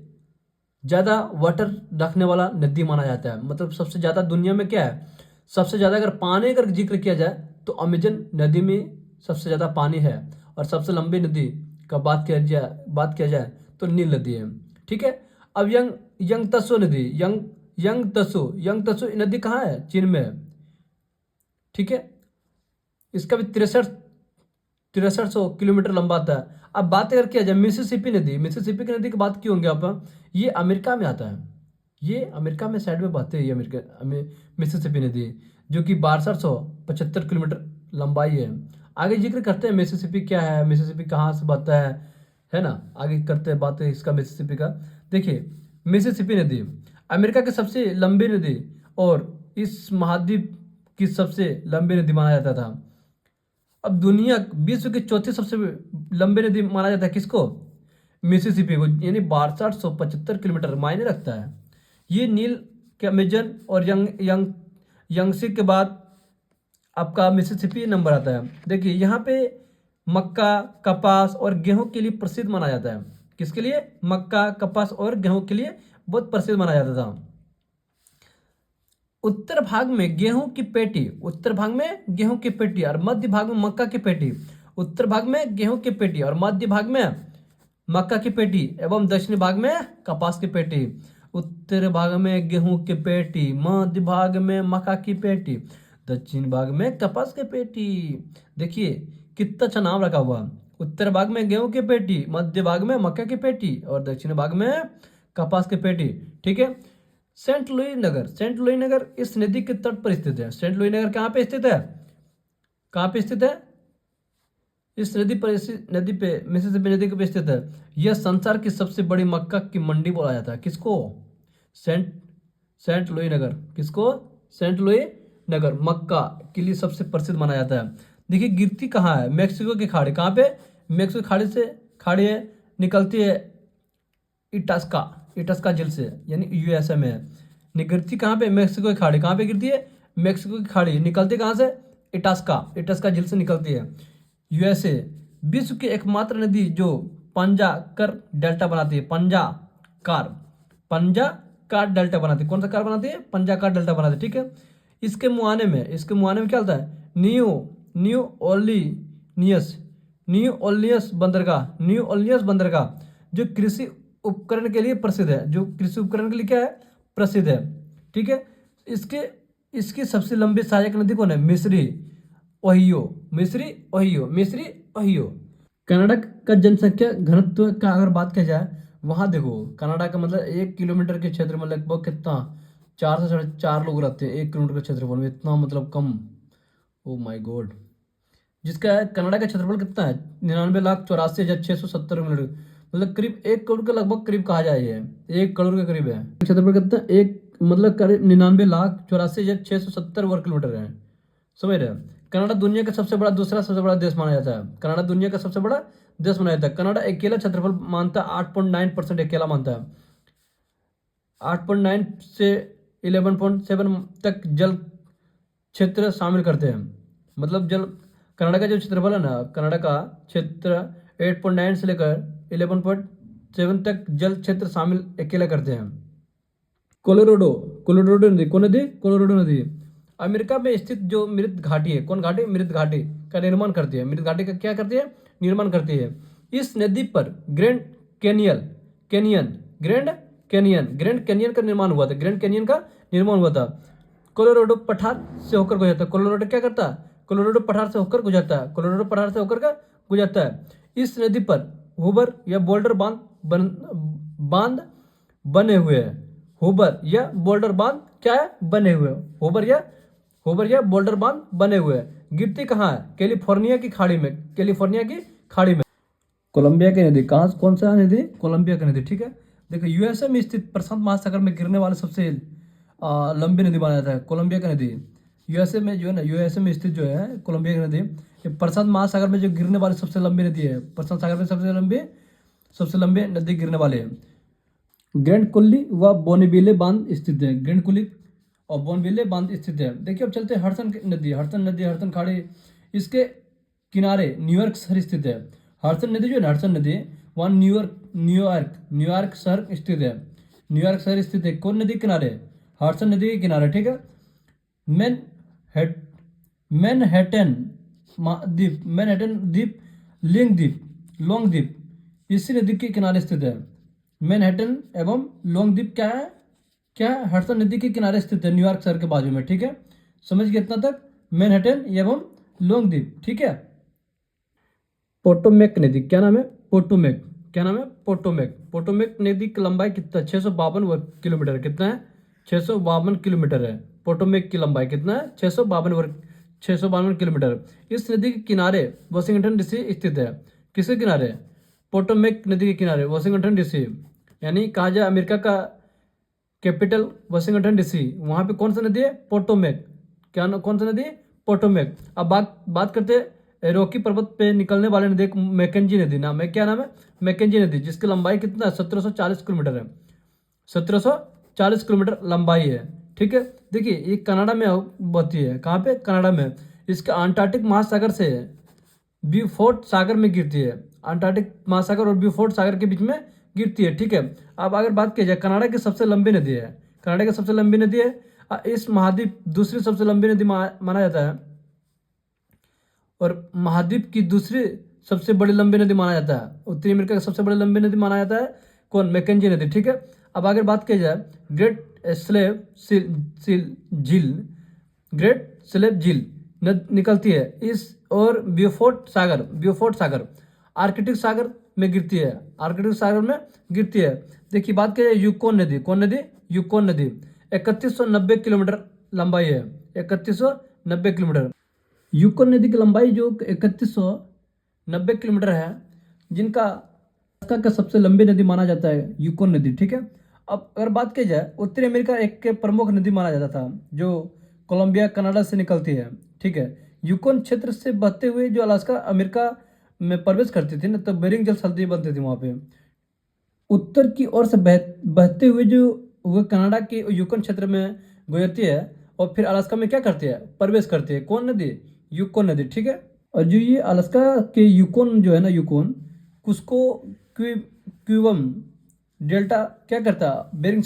ज़्यादा वाटर रखने वाला नदी माना जाता है, मतलब सबसे ज़्यादा दुनिया में क्या है, सबसे ज़्यादा अगर पानी का जिक्र किया जाए तो अमेजन नदी में सबसे ज़्यादा पानी है। और सबसे लंबी नदी का बात किया जाए तो नील नदी है। ठीक है। अब यंग तसो नदी, यंग तसो नदी कहाँ है? चीन में है। ठीक है। इसका भी 6300 किलोमीटर लंबा आता है। अब बात अगर किया जाए मिसिसिपी नदी, मिसिसिपी की नदी की बात क्यों होंगे आप, ये अमेरिका में आता है, ये अमेरिका में साइड में बहते हैं ये अमेरिका में मिसिसिपी नदी, जो कि 6275 किलोमीटर लंबाई है। आगे जिक्र करते हैं मिसिसिपी क्या है, मिसिसिपी कहाँ से बहता है ना, आगे करते हैं बात इसका मिसिसिपी का। देखिए मिसिसिपी नदी अमेरिका की सबसे लंबी नदी और इस महाद्वीप की सबसे लंबी नदी माना जाता था। अब दुनिया विश्व की चौथी सबसे लंबी नदी माना जाता है किसको, मिसिसिपी को, यानी 6275 किलोमीटर मायने रखता है। ये नील के अमेजन और यंगसी के बाद आपका मिसिसिपी नंबर आता है। देखिए यहाँ पे मक्का, कपास और गेहूं के लिए प्रसिद्ध माना जाता है। किसके लिए, मक्का, कपास और गेहूं के लिए बहुत प्रसिद्ध माना जाता था। उत्तर भाग में गेहूं की पेटी, उत्तर भाग में गेहूं की पेटी और मध्य भाग में मक्का की पेटी, उत्तर भाग में गेहूं की पेटी और मध्य भाग में मक्का की पेटी एवं दक्षिण भाग में कपास की पेटी। उत्तर भाग में गेहूं की पेटी, मध्य भाग में मक्का की पेटी, दक्षिण भाग में कपास की पेटी। देखिए कितना अच्छा नाम रखा हुआ, उत्तर भाग में गेहूं की पेटी, मध्य भाग में मक्का की पेटी और दक्षिण भाग में कपास की पेटी। ठीक है। सेंट लुई नगर, सेंट लुई नगर इस नदी के तट पर स्थित है। सेंट लुई नगर कहाँ पे स्थित है, कहाँ पे स्थित है, इस नदी पर, इस नदी पे मिसिसिपी नदी के पे स्थित है। यह संसार की सबसे बड़ी मक्का की मंडी बोला जाता है। किसको, सेंट सेंट लुई नगर, किसको, सेंट लुई नगर मक्का के लिए सबसे प्रसिद्ध माना जाता है। देखिए गिरती कहाँ है, मेक्सिको की खाड़ी, कहाँ पे, मेक्सिको खाड़ी से खाड़ी है, निकलती है इटास्का, इटास्का झील से, यानी यूएसए में है। गिरती कहाँ पे, मेक्सिको की खाड़ी, कहाँ पे गिरती है, मेक्सिको की खाड़ी, निकलती कहाँ से, इटास्का, इटास्का झील से निकलती है, यूएसए। विश्व की एकमात्र नदी जो पंजाकर डेल्टा बनाती है, पंजा कार डेल्टा बनाती है। कौन सा कार बनाती है, पंजाकार डेल्टा बनाती है। ठीक है। इसके मुआने में क्या होता है, न्यू ओलियस बंदरगाह जो कृषि उपकरण के लिए प्रसिद्ध है, जो कृषि उपकरण के लिए क्या है, प्रसिद्ध है। ठीक है। इसके इसकी सबसे लंबी सहायक नदी कौन है, मिस्री ओहियो। कनाडा का जनसंख्या घनत्व का अगर बात किया जाए, वहां देखो कनाडा का मतलब 1 किलोमीटर के क्षेत्र में लगभग कितना, 4 से 4.5 लोग रहते हैं 1 किलोमीटर के क्षेत्रफल में, इतना मतलब कम। Oh my god. जिसका कनाडा का क्षेत्रफल कितना है, 99,84,670 किलोमीटर, मतलब करीब 1 करोड़ के लगभग करीब कहा जाए, ये 1 करोड़ के करीब है। क्षेत्रफल कितना, एक मतलब करीब 99,84,670 वर्ग किलोमीटर है। समझ रहे हैं। कनाडा दुनिया का दूसरा सबसे बड़ा देश माना जाता है। कनाडा दुनिया का सबसे बड़ा देश माना जाता है। कनाडा अकेला क्षेत्रफल मानता है 8.9% अकेला मानता है। 8.9 से 11.7 तक जल क्षेत्र शामिल करते हैं। मतलब जल, कनाडा का जो क्षेत्रफल है ना, कनाडा का क्षेत्र 8.9 से लेकर 11.7 तक जल क्षेत्र शामिल अकेला करते हैं। कोलोराडो नदी, कौन नदी, कोलोराडो नदी अमेरिका में स्थित जो मृत घाटी है, कौन घाटी, मृत घाटी का निर्माण करती है। मृत घाटी का क्या करती है, निर्माण करती है। इस नदी पर ग्रैंड कैनियन का निर्माण हुआ था, ग्रैंड कैनियन का निर्माण हुआ था। कोलोराडो पठार से होकर गुजरता है। कोलोराडो क्या करता है, कोलोराडो पठार से होकर गुजरता है, कोलोराडो पठार से होकर का गुजरता है। इस नदी पर हुबर या बोल्डर बांध बने हुए हैं। हुबर या बोल्डर बांध क्या है, बने हुए हैं। हुबर या बोल्डर बांध बने हुए हैं। गिरती कहाँ है, कैलिफोर्निया की खाड़ी में। कोलंबिया की नदी कहाँ, कौन सा नदी, कोलंबिया की नदी। ठीक है। देखो यूएसए में स्थित प्रशांत महासागर में गिरने वाले सबसे लंबी नदी माना जाता है कोलंबिया की नदी। यूएसए में जो है ना, यूएसए में स्थित जो है कोलंबिया की नदी, ये प्रशांत महासागर में जो गिरने वाली सबसे लंबी नदी है। प्रशांत सागर में सबसे लंबी नदी गिरने वाले हैं। ग्रैंड कुल्ली व बोनविले बांध स्थित है। ग्रैंड कुल्ली और बोनविले बांध स्थित है। देखिए अब चलते हैं हडसन खाड़ी, इसके किनारे न्यूयॉर्क शहर स्थित है। हडसन नदी जो है ना, हडसन नदी वहाँ न्यूयॉर्क शहर स्थित है। न्यूयॉर्क शहर स्थित है कौन नदी के किनारे, हडसन नदी के किनारे। ठीक है। मैनहट्टन द्वीप, लॉन्ग द्वीप इसी नदी के किनारे स्थित है। मैनहट्टन एवं लॉन्ग द्वीप क्या है, हडसन नदी के किनारे स्थित है, न्यूयॉर्क शहर के बाजू में। ठीक है। समझ गए इतना तक। मैनहट्टन एवं लोंगद्वीप, ठीक है। पोटोमेक नदी, क्या नाम है? पोटोमेक, क्या नाम है? पोटोमेक। पोटोमेक नदी की लंबाई कितना? 652 वर्ग किलोमीटर। कितना है? 652 किलोमीटर है। पोटोमेक की लंबाई कितना है? 652 किलोमीटर। इस नदी के किनारे वाशिंगटन डीसी स्थित है। किसके किनारे? पोटोमेक नदी के किनारे वाशिंगटन डीसी, यानी कहा जाए अमेरिका का कैपिटल वाशिंगटन डीसी, वहां पे कौन सा नदी है? पोटोमेक। क्या कौन सा नदी? पोटोमेक। अब बात करते हैं रॉकी पर्वत पे निकलने वाले नदी, मैकेंजी नदी। नाम है, क्या नाम है? मैकेंजी नदी, जिसकी लंबाई कितना है? 1740 किलोमीटर है। 1740 किलोमीटर लंबाई है, ठीक है। देखिए ये कनाडा में बहती है। कहाँ पे? कनाडा में। इसके अंटार्कटिक महासागर से ब्यूफोर्ट सागर में गिरती है। अंटार्कटिक महासागर और ब्यूफोर्ट सागर के बीच में गिरती है, ठीक है। अब अगर बात की जाए, कनाडा की सबसे लंबी नदी है, कनाडा की सबसे लंबी नदी है। इस महाद्वीप दूसरी सबसे लंबी नदी माना जाता है, और महाद्वीप की दूसरी सबसे बड़ी लंबी नदी माना जाता है। उत्तरी अमेरिका की सबसे बड़ी लंबी नदी माना जाता है कौन? मैकेंजी नदी, ठीक है। अब अगर बात की जाए ग्रेट स्लेव झील, ग्रेट स्लेव झील निकलती है इस, और ब्यूफोर्ट सागर आर्कटिक सागर में गिरती है, आर्कटिक सागर में गिरती है। देखिए बात की जाए यूकोन नदी, कौन नदी? यूकोन नदी 3190 किलोमीटर लंबाई है, 3190 किलोमीटर। यूकोन नदी की लंबाई जो 3190 किलोमीटर है, जिनका का सबसे लंबी नदी माना जाता है यूकोन नदी, ठीक है। अब अगर बात की जाए उत्तरी अमेरिका एक के प्रमुख नदी माना जाता था, जो कोलंबिया कनाडा से निकलती है, ठीक है। यूकोन क्षेत्र से बहते हुए जो अलास्का अमेरिका में प्रवेश करती थी ना, तो बेरिंग जल संधि बनती थी वहाँ पे। उत्तर की ओर से बहते हुए जो वो कनाडा के यूकोन क्षेत्र में गुजरती है, और फिर अलास्का में क्या करती है? प्रवेश करती है। कौन नदी? यूकोन नदी, ठीक है। और जो ये अलास्का के यूकोन जो है ना, यूकोन उसको क्यूबम डेल्टा क्या करता है? बेरिंग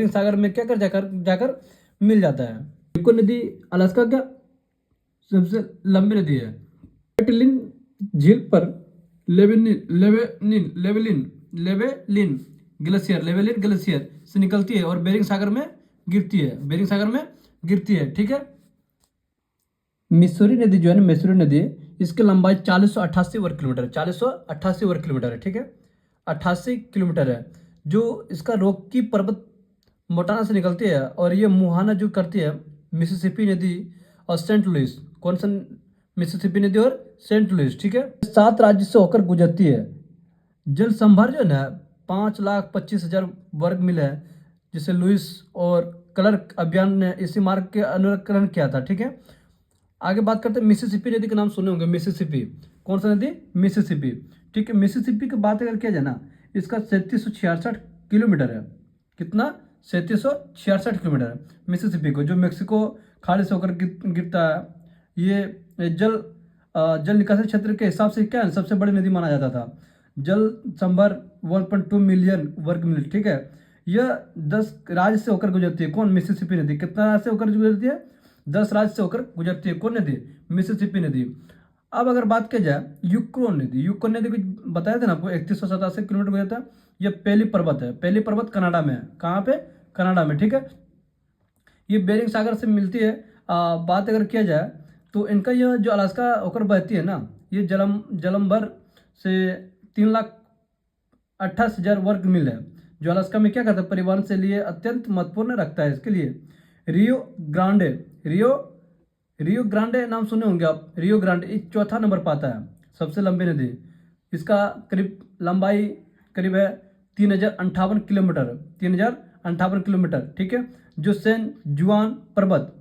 सागर में क्या कर जाकर जाकर मिल जाता है। यूकोन नदी अलास्का का सबसे लंबी नदी है। पेटलिन झील पर लेवेलिन ग्लेशियर से निकलती है और बेरिंग सागर में गिरती है, ठीक है। मिसूरी नदी जो है ना, मिसूरी नदी, इसकी लंबाई 4088 वर्ग किलोमीटर, 4088 वर्ग किलोमीटर है, ठीक है। 88 किलोमीटर है। जो इसका रॉकी पर्वत मोटाना से निकलती है, और ये मुहाना जो करती है मिसिसिपी नदी और सेंट लुइस। कौन सा? मिसिसिपी नदी और सेंट लुइस, ठीक है। 7 राज्य से होकर गुजरती है। जल संभार जो है ना 5,25,000 वर्ग मील है, जिसे लुइस और क्लर्क अभियान ने इसी मार्ग के अनुकरण किया था, ठीक है। आगे बात करते हैं मिसिसिपी नदी का नाम सुने होंगे, मिसिसिपी। कौन सा नदी? मिसिसिपी, ठीक है। मिसिसिपी की बात अगर किया जाए ना, इसका 3766 किलोमीटर है। कितना? 3766 किलोमीटर है मिसिसिपी को, जो मेक्सिको खाड़ी से होकर गिरता है। ये जल निकासी क्षेत्र के हिसाब से क्या है? सबसे बड़ी नदी माना जाता था। जल संभर 1.2 मिलियन वर्ग मील, ठीक है। यह 10 राज्य से होकर गुजरती है। कौन? मिसिसिपी नदी। कितना राज्य से होकर गुजरती है? 10 राज्य से होकर गुजरती है। कौन नदी? मिसिसिपी नदी। अब अगर बात की जाए यूकोन नदी को बताया था ना आपको, 3187 किलोमीटर गुजरता है। यह पहली पर्वत है, पहली पर्वत कनाडा में है। कहाँ पे? कनाडा में, ठीक है। ये बेरिंग सागर से मिलती है। बात अगर किया जाए तो इनका यह जो अलास्का होकर बहती है ना, ये जलंबर से 3,28,000 वर्ग मील है, जो अलास्का में क्या करता है? परिवहन से लिए अत्यंत महत्वपूर्ण रखता है। इसके लिए रियो ग्रांडे नाम सुने होंगे आप। रियो ग्रांडे चौथा नंबर पाता है सबसे लंबी नदी। इसका करीब लंबाई करीब है 3,058 किलोमीटर, 3,058 किलोमीटर, ठीक है। जो सेन जुआन पर्वत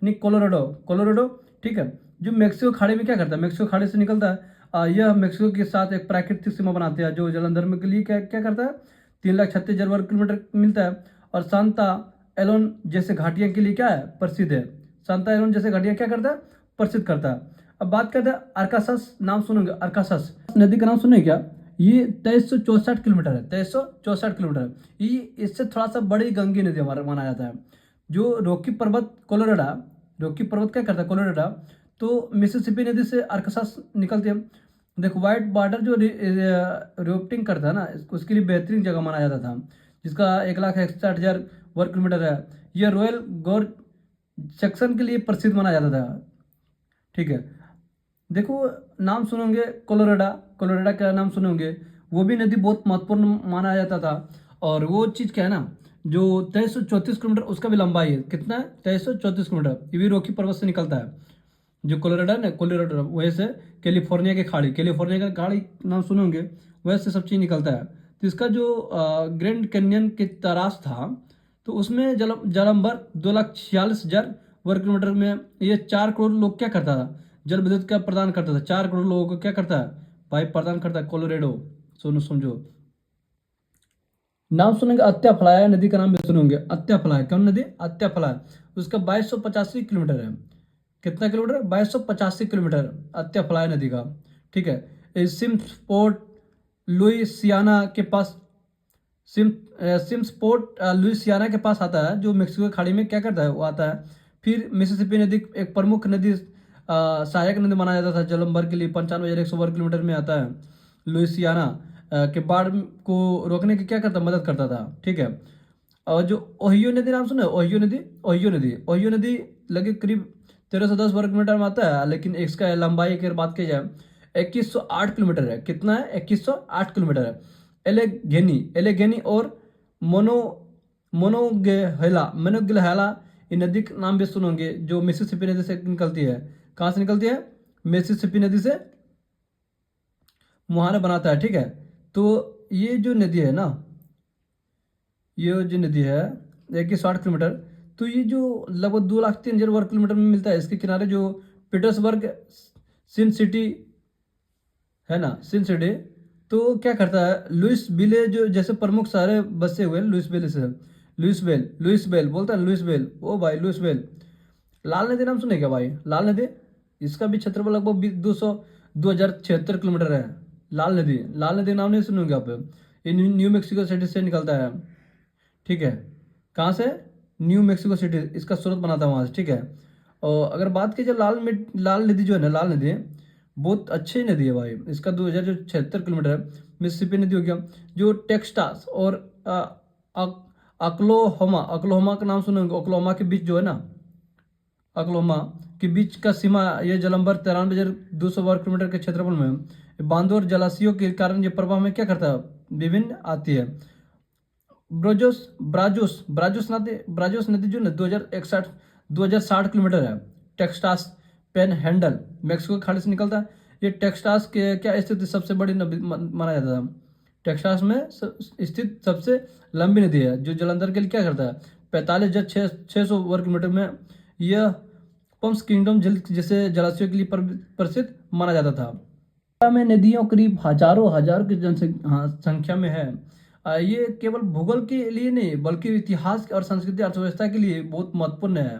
नहीं, कोलोराडो, ठीक है। जो मेक्सिको खाड़ी में क्या करता है? मेक्सिको खाड़ी से निकलता है। यह मेक्सिको के साथ एक प्राकृतिक सीमा बनाते हैं, जो जलंधर के लिए क्या करता है? 3,36,000 वर्ग किलोमीटर मिलता है। और सांता एलोन जैसे घाटियों के लिए क्या है? प्रसिद्ध है। सांता एलोन जैसे घाटियां क्या करता है? प्रसिद्ध करता है। अब बात करते हैं अरकासस, नाम सुनेंगे? अरकासस नदी का नाम सुने क्या? ये 2364 किलोमीटर है, 2364 किलोमीटर। ये इससे थोड़ा सा बड़ी गंगी नदी हमारा माना जाता है। जो रॉकी पर्वत क्या करता है? कोलोराडो, तो मिसिसिपी नदी से अरकासस निकलती है। देखो व्हाइट बॉर्डर जो राफ्टिंग करता है ना, उसके लिए बेहतरीन जगह माना जाता था, जिसका 1,61,000 वर्ग किलोमीटर है। यह रॉयल सेक्शन के लिए प्रसिद्ध माना जाता था। ठीक है, देखो नाम सुनोगे कोलोराडा, कोलोराडा का नाम सुनोगे, वो भी नदी बहुत महत्वपूर्ण माना जाता था। और वो चीज़ क्या है ना, जो 2334 किलोमीटर उसका भी लंबाई है, कितना है 2334 किलोमीटर, ये भी रॉकी पर्वत से निकलता है। जो कोलोराडो है ना, कोलोराडो वहीं से कैलिफोर्निया की खाड़ी, कैलिफोर्निया का खाड़ी नाम सुनोगे, वैसे सब चीज़ निकलता है। तो इसका जो ग्रैंड कैनियन की तराश था, तो उसमें जलंबर 2,46,000 वर्ग किलोमीटर में ये 4 करोड़ लोग क्या करता था, जल विद्युत का प्रदान करता था। 4 करोड़ लोगों को क्या करता है, पाइप प्रदान करता है कोलोरेडो। सुनो समझो, नाम सुनेंगे अत्याफलाया नदी का नाम भी सुनेंगे, अत्याफलाया कौन नदी, अत्याफलाया, उसका 2285 किलोमीटर है। कितना किलोमीटर, 2285 किलोमीटर अत्याफलाया नदी का। ठीक है, सिम्सपोर्ट लुइसियाना के पास, सिम्सपोर्ट लुइसियाना के पास आता है, जो मेक्सिको की खाड़ी में क्या करता है, वो आता है। फिर मिसिसिपी नदी एक प्रमुख नदी, सहायक नदी माना जाता था जलंबर के लिए, 95,100 वर्ग किलोमीटर में आता है। लुइसियाना के बाढ़ को रोकने की क्या करता, मदद करता था। ठीक है, और जो ओहियो नदी नाम सुना है, ओहियो नदी, ओहियो नदी, ओहियो नदी लगे करीब 1310 वर्ग किलोमीटर में आता है, लेकिन इसका लंबाई की अगर बात की जाए 2108 किलोमीटर है। कितना है, 2108 किलोमीटर है। एलेगेनी, एलेगेनी और मोनो मोनोगेहेला ये नदी का नाम भी सुनोगे, जो मिसिसिपी नदी से निकलती है। कहाँ से निकलती है, मिसिसिपी नदी से मुहाना बनाता है। ठीक है, तो ये जो नदी है ना, ये जो नदी है 2160 किलोमीटर, तो ये जो लगभग 2,03,000 वर्ग किलोमीटर में मिलता है। इसके किनारे जो पीटर्सबर्ग सिन सिटी है ना, सिन सिटी, तो क्या करता है, लुइस बिले जो जैसे प्रमुख शहर बसे हुए हैं, लुइस बेल से, लुइस बेल बोलता है, लुइस बेल, ओ भाई लुइस बेल। लाल नदी नाम सुने क्या भाई, लाल नदी, इसका भी क्षेत्रफल लगभग 2,076 किलोमीटर है। लाल नदी, लाल नदी नाम नहीं सुनोगे आप, ये न्यू मैक्सिको सिटी से निकलता है। ठीक है, कहाँ से, न्यू मैक्सिको सिटी, इसका स्रोत बनाता है वहाँ से। ठीक है, और अगर बात की जाए लाल नदी जो है ना, लाल नदी बहुत अच्छी नदी है भाई। इसका 2,076 किलोमीटर है। मिसिसिपी नदी हो गया, जो टेक्सास और अक्लोहोमा, अक्लोहोमा का नाम सुनेंगे, ओक्लाहोमा के बीच जो है ना, अक्लोहोमा के बीच का सीमा, यह जलंबर 93,200 वर्ग किलोमीटर के क्षेत्रफल में है। बांधों और जलाशयों के कारण ये प्रवाह में क्या करता है, विभिन्न आती है। ब्राजोस ब्राजोस ब्राजोस नदी जो ना 2,060 किलोमीटर है। टेक्सास पेन हैंडल मैक्सिको की खाड़ी से निकलता है। ये टेक्सास के क्या स्थित सबसे बड़ी नदी माना जाता है। टेक्सास में स्थित सबसे लंबी नदी है, जो जलंधर के लिए क्या करता है, 45,600 वर्ग किलोमीटर में। यह पम्प्स किंगडम जल जैसे जलाशयों के लिए प्रसिद्ध माना जाता था। में नदियों करीब हजारों हजारों की जनसंख्या में है। ये केवल भूगोल के लिए नहीं, बल्कि इतिहास और संस्कृति अर्थव्यवस्था के लिए बहुत महत्वपूर्ण है।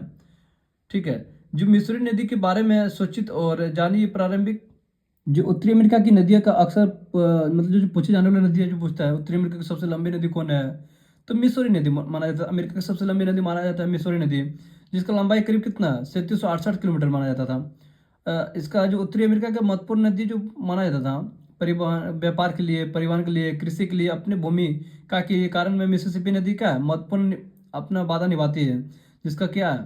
ठीक है, जो मिस्री नदी के बारे में सोचित और जानिए प्रारंभिक, जो उत्तरी अमेरिका की नदियों का अक्सर मतलब जो पूछे जाने वाली नदी है, जो पूछता है उत्तरी अमेरिका की सबसे लंबी नदी कौन है, तो मिसौरी नदी माना जाता है। अमेरिका की सबसे लंबी नदी माना जाता है मिसौरी नदी, जिसका लंबाई करीब कितना 3768 किलोमीटर माना जाता था। इसका जो उत्तरी अमेरिका का महत्वपूर्ण नदी जो माना जाता था परिवहन, व्यापार के लिए, परिवहन के लिए, कृषि के लिए, अपनी भूमि का के कारण में मिसिसिपी नदी का महत्वपूर्ण अपना वादा निभाती है। जिसका क्या है,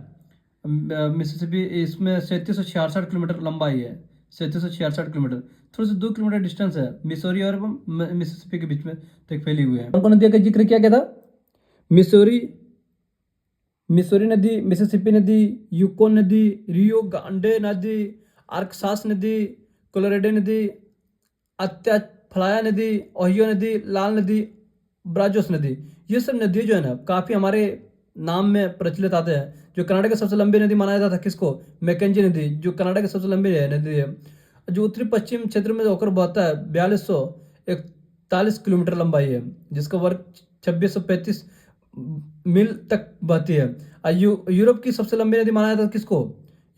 मिसिसिपी, इसमें 3766 किलोमीटर लंबाई है, 3766 किलोमीटर। थोड़ी सी 2 किलोमीटर डिस्टेंस है मिसौरी और मिसिसिपी के बीच में तक फैली हुई है। कौन कौन नदियों का जिक्र किया गया था, मिसौरी, मिसौरी नदी, मिसिसिपी नदी, यूकोन नदी, रियो ग्रांडे नदी, आर्कसास नदी, कोलोराडो नदी, अत्याफलाया नदी, ओहियो नदी, लाल नदी, ब्राजोस नदी। ये सब नदी जो है ना काफ़ी हमारे नाम में प्रचलित आते हैं। जो कनाडा की सबसे लंबी नदी माना जाता था किसको, मैकेंजी नदी, जो कनाडा की सबसे लंबी नदी है, जो उत्तरी पश्चिम क्षेत्र में होकर बहता है, 4241 किलोमीटर लंबाई है, जिसका वर्ग 2635 मील तक बहती है। यूरोप की सबसे लंबी नदी माना जाता था किसको,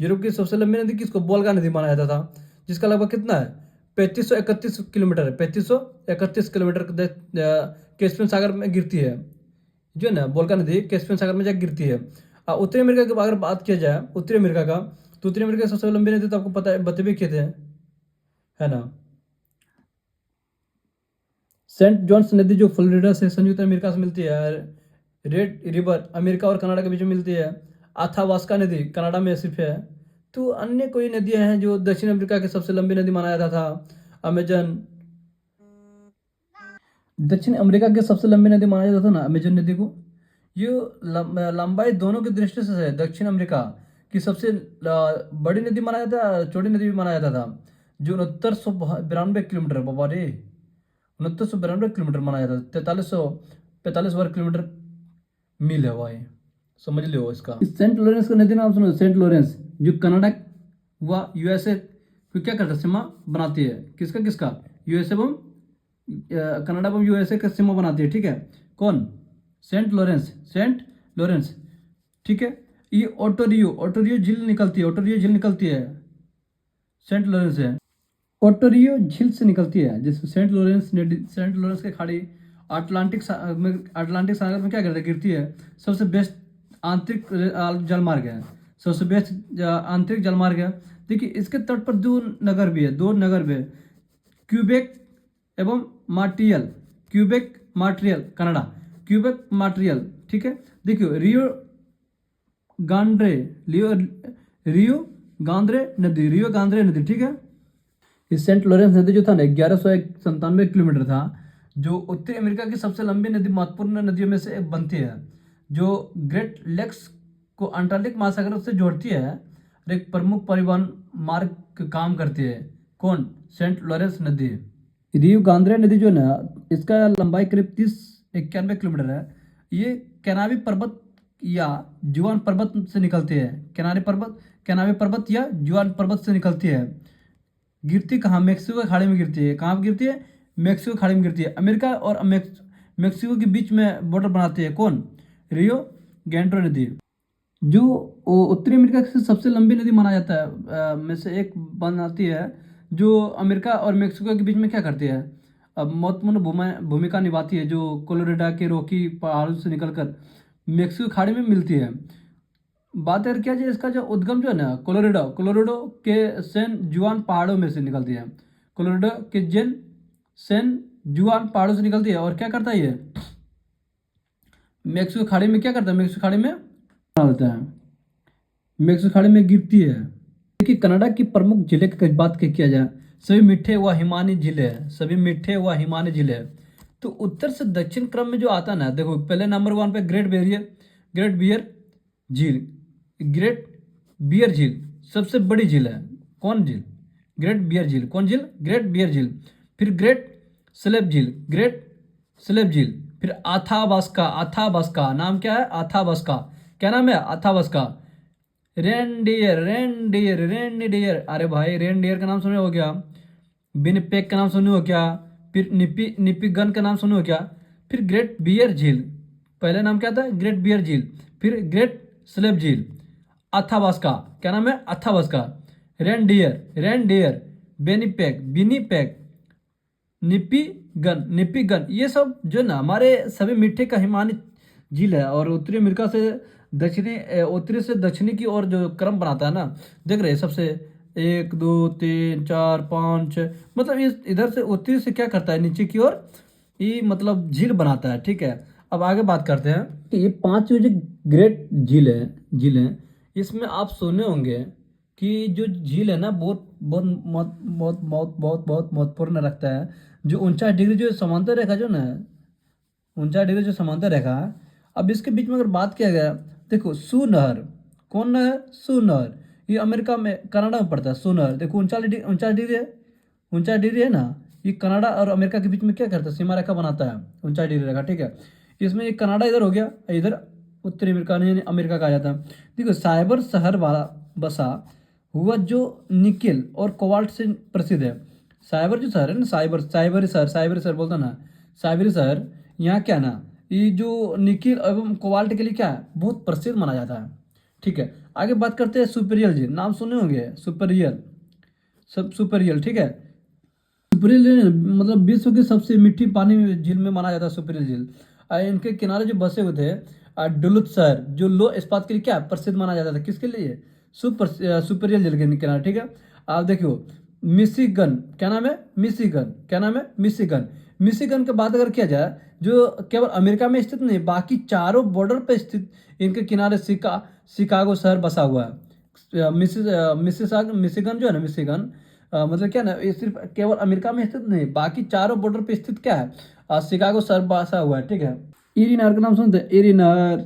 यूरोप की सबसे लंबी नदी किसको, वोल्गा नदी माना जाता था, जिसका लगभग कितना है 3531 किलोमीटर है, 3531 किलोमीटर कैस्पियन सागर में गिरती है। जो है ना वोल्गा नदी कैस्पियन सागर में जाकर गिरती है। उत्तरी अमेरिका की अगर बात किया जाए उत्तरी अमेरिका का, तो उत्तरी अमेरिका की सबसे लंबी नदी तो आपको पता है, बता भी किए थे, है ना, सेंट जॉन्स नदी, जो फ्लोरिडा से संयुक्त अमेरिका से मिलती है। रेड रिवर अमेरिका और कनाडा के बीच में मिलती है। अथावास्का नदी कनाडा में स्थित है। तो अन्य कोई नदियां हैं जो दक्षिण अमेरिका की सबसे लंबी नदी माना जाता था, अमेजन। दक्षिण अमेरिका की सबसे लंबी नदी माना जाता था ना अमेजन नदी को। ये लंबाई दोनों की दृष्टि से है दक्षिण अमेरिका की सबसे बड़ी नदी माना जाता है, छोटी नदी भी माना जाता था, जो 6992 किलोमीटर, बाबा रे, 6992 किलोमीटर माना जाता था। 4345 वर्ग किलोमीटर मील है वह, समझ लो इसका। सेंट लॉरेंस का नदी नाम सुनो, सेंट लॉरेंस, जो कनाडा व यूएसए को क्या करता है, सीमा बनाती है। किसका किसका, यूएसए एवं कनाडा एवं यूएसए का सीमा बनाती है, ठीक है। कौन, सेंट लॉरेंस, सेंट लॉरेंस, ठीक है। ये ओटोरियो झील निकलती है, ओटोरियो झील निकलती है सेंट लॉरेंस है, ओटोरियो झील से निकलती है। जैसे सेंट लॉरेंस की खाड़ी अटलांटिक सागर में क्या करती है, गिरती है। सबसे बेस्ट आंतरिक जलमार्ग है, सबसे बेस्ट आंतरिक जलमार्ग है। देखिए इसके तट पर दो नगर भी है, क्यूबेक एवं Montreal, Quebec Montreal Canada, Quebec Montreal, ठीक है। देखियो रियो गांद्रे नदी, ठीक है। इस सेंट लॉरेंस नदी जो था ना 1197 किलोमीटर था, जो उत्तरी अमेरिका की सबसे लंबी नदी, महत्वपूर्ण नदियों में से एक बनती है, जो ग्रेट लेक्स को अंटार्कटिक महासागर से जोड़ती है और एक प्रमुख परिवहन मार्ग का काम करती है। कौन, सेंट लॉरेंस नदी। रियो गांद्रे नदी जो ना, इसका लंबाई करीब 3091 किलोमीटर है। ये कैनावी पर्वत या जुआन पर्वत से निकलती है, कैनावी पर्वत या जुआन पर्वत से निकलती है। गिरती कहाँ, मेक्सिको की खाड़ी में गिरती है। कहाँ गिरती है, मेक्सिको की खाड़ी में गिरती है। अमेरिका और मेक्सिको के बीच में बॉर्डर बनाती है। कौन, रियो ग्रांडे नदी, जो उत्तरी अमेरिका की सबसे लंबी नदी माना जाता है में से एक बनाती है, जो अमेरिका और मेक्सिको के बीच में क्या करती है, अब महत्वपूर्ण भूमिका निभाती है, जो कोलोराडो के रॉकी पहाड़ों से निकलकर मेक्सिको खाड़ी में मिलती है। बात अगर किया जाए, इसका जो उद्गम जो है ना, कोलोराडो के सैन जुआन पहाड़ों में से निकलती है, कोलोराडो के सैन जुआन पहाड़ों से निकलती है। और क्या करता है ये, मेक्सिको खाड़ी में क्या करता है, मेक्सिको खाड़ी में डालता है, मेक्सिको खाड़ी में गिरती है। देखिए कनाडा की प्रमुख जिले की बात किया जाए, सभी मीठे व हिमानी जिले हैं। तो उत्तर से दक्षिण क्रम में जो आता है ना, देखो पहले नंबर 1 पे ग्रेट बियर झील सबसे बड़ी झील है। कौन झील, ग्रेट बियर झील। कौन झील, ग्रेट बियर झील। फिर ग्रेट स्लेव झील। फिर आथाबास्का, नाम क्या है, आथाबास्का, क्या नाम है, आथाबास्का। रेनडियर, अरे भाई रेनडियर का नाम सुने हो क्या, विनिपेग का नाम सुने हो क्या, फिर निपिगन का नाम सुने हो क्या। फिर ग्रेट बियर झील, पहले नाम क्या था, ग्रेट बियर झील। फिर ग्रेट स्लेव झील, अथाबास्का, क्या नाम है, अथाबास्का। रेनडियर, विनिपेग, निपिगन, ये सब जो ना हमारे सभी मीठे का हिमानी झील है। और उत्तरी अमेरिका से उत्तरी से दक्षिणी की ओर जो क्रम बनाता है ना, देख रहे हैं सबसे 1 2 3 4 5, मतलब इस इधर से उत्तरी से क्या करता है, नीचे की ओर ये मतलब झील बनाता है, ठीक है। अब आगे बात करते हैं कि ये 5 जो ग्रेट झील है, इसमें आप सुने होंगे कि जो झील है ना, बहुत महत्वपूर्ण रखता है। जो 49 डिग्री जो समांतर रेखा जो ना, 49 डिग्री जो समांतर रेखा है। अब इसके बीच में अगर बात किया गया, देखो सू नहर, कौन नहर, सू नहर, ये अमेरिका में कनाडा में पड़ता है। सू नहर देखो 49 डिग्री है ना, ये कनाडा और अमेरिका के बीच में क्या करता है, सीमा रेखा बनाता है, 49 डिग्री रेखा, ठीक है। इसमें ये कनाडा इधर हो गया, इधर उत्तरी अमेरिका नहीं, अमेरिका का आ जाता है। देखो साइबर शहर वाला बसा हुआ जो निकेल और कोबाल्ट से प्रसिद्ध है। साइबर जो शहर है ना, साइबरी शहर बोलता ना, साइबरी शहर, यहाँ क्या ना, ये जो निकेल एवं कोबाल्ट के लिए क्या है, बहुत प्रसिद्ध माना जाता है, ठीक है। आगे बात करते हैं सुपीरियल झील, नाम सुने होंगे, सुपीरियल, ठीक है। सुपीरियल मतलब विश्व की सबसे मीठी पानी झील में माना जाता है सुपीरियल झील। इनके किनारे जो बसे हुए थे डुलुथ शहर, जो लो इस्पात के लिए क्या प्रसिद्ध माना जाता था, किसके लिए, सुपीरियल झील के किनारे, ठीक है। आप देखियो मिशिगन, क्या नाम है, मिशिगन, क्या नाम है, मिशिगन। मिशिगन की बात अगर किया जाए, जो केवल अमेरिका में स्थित नहीं, बाकी चारों बॉर्डर पर स्थित इनके किनारे शिकागो शहर बसा हुआ है। मिशिगन जो है ना, मिशिगन मतलब क्या ना, ये सिर्फ केवल अमेरिका में स्थित नहीं, बाकी चारों बॉर्डर पे स्थित क्या है, शिकागो शहर बसा हुआ है, ठीक है। इरी नहर का नाम सुनते हैं, इरी नहर,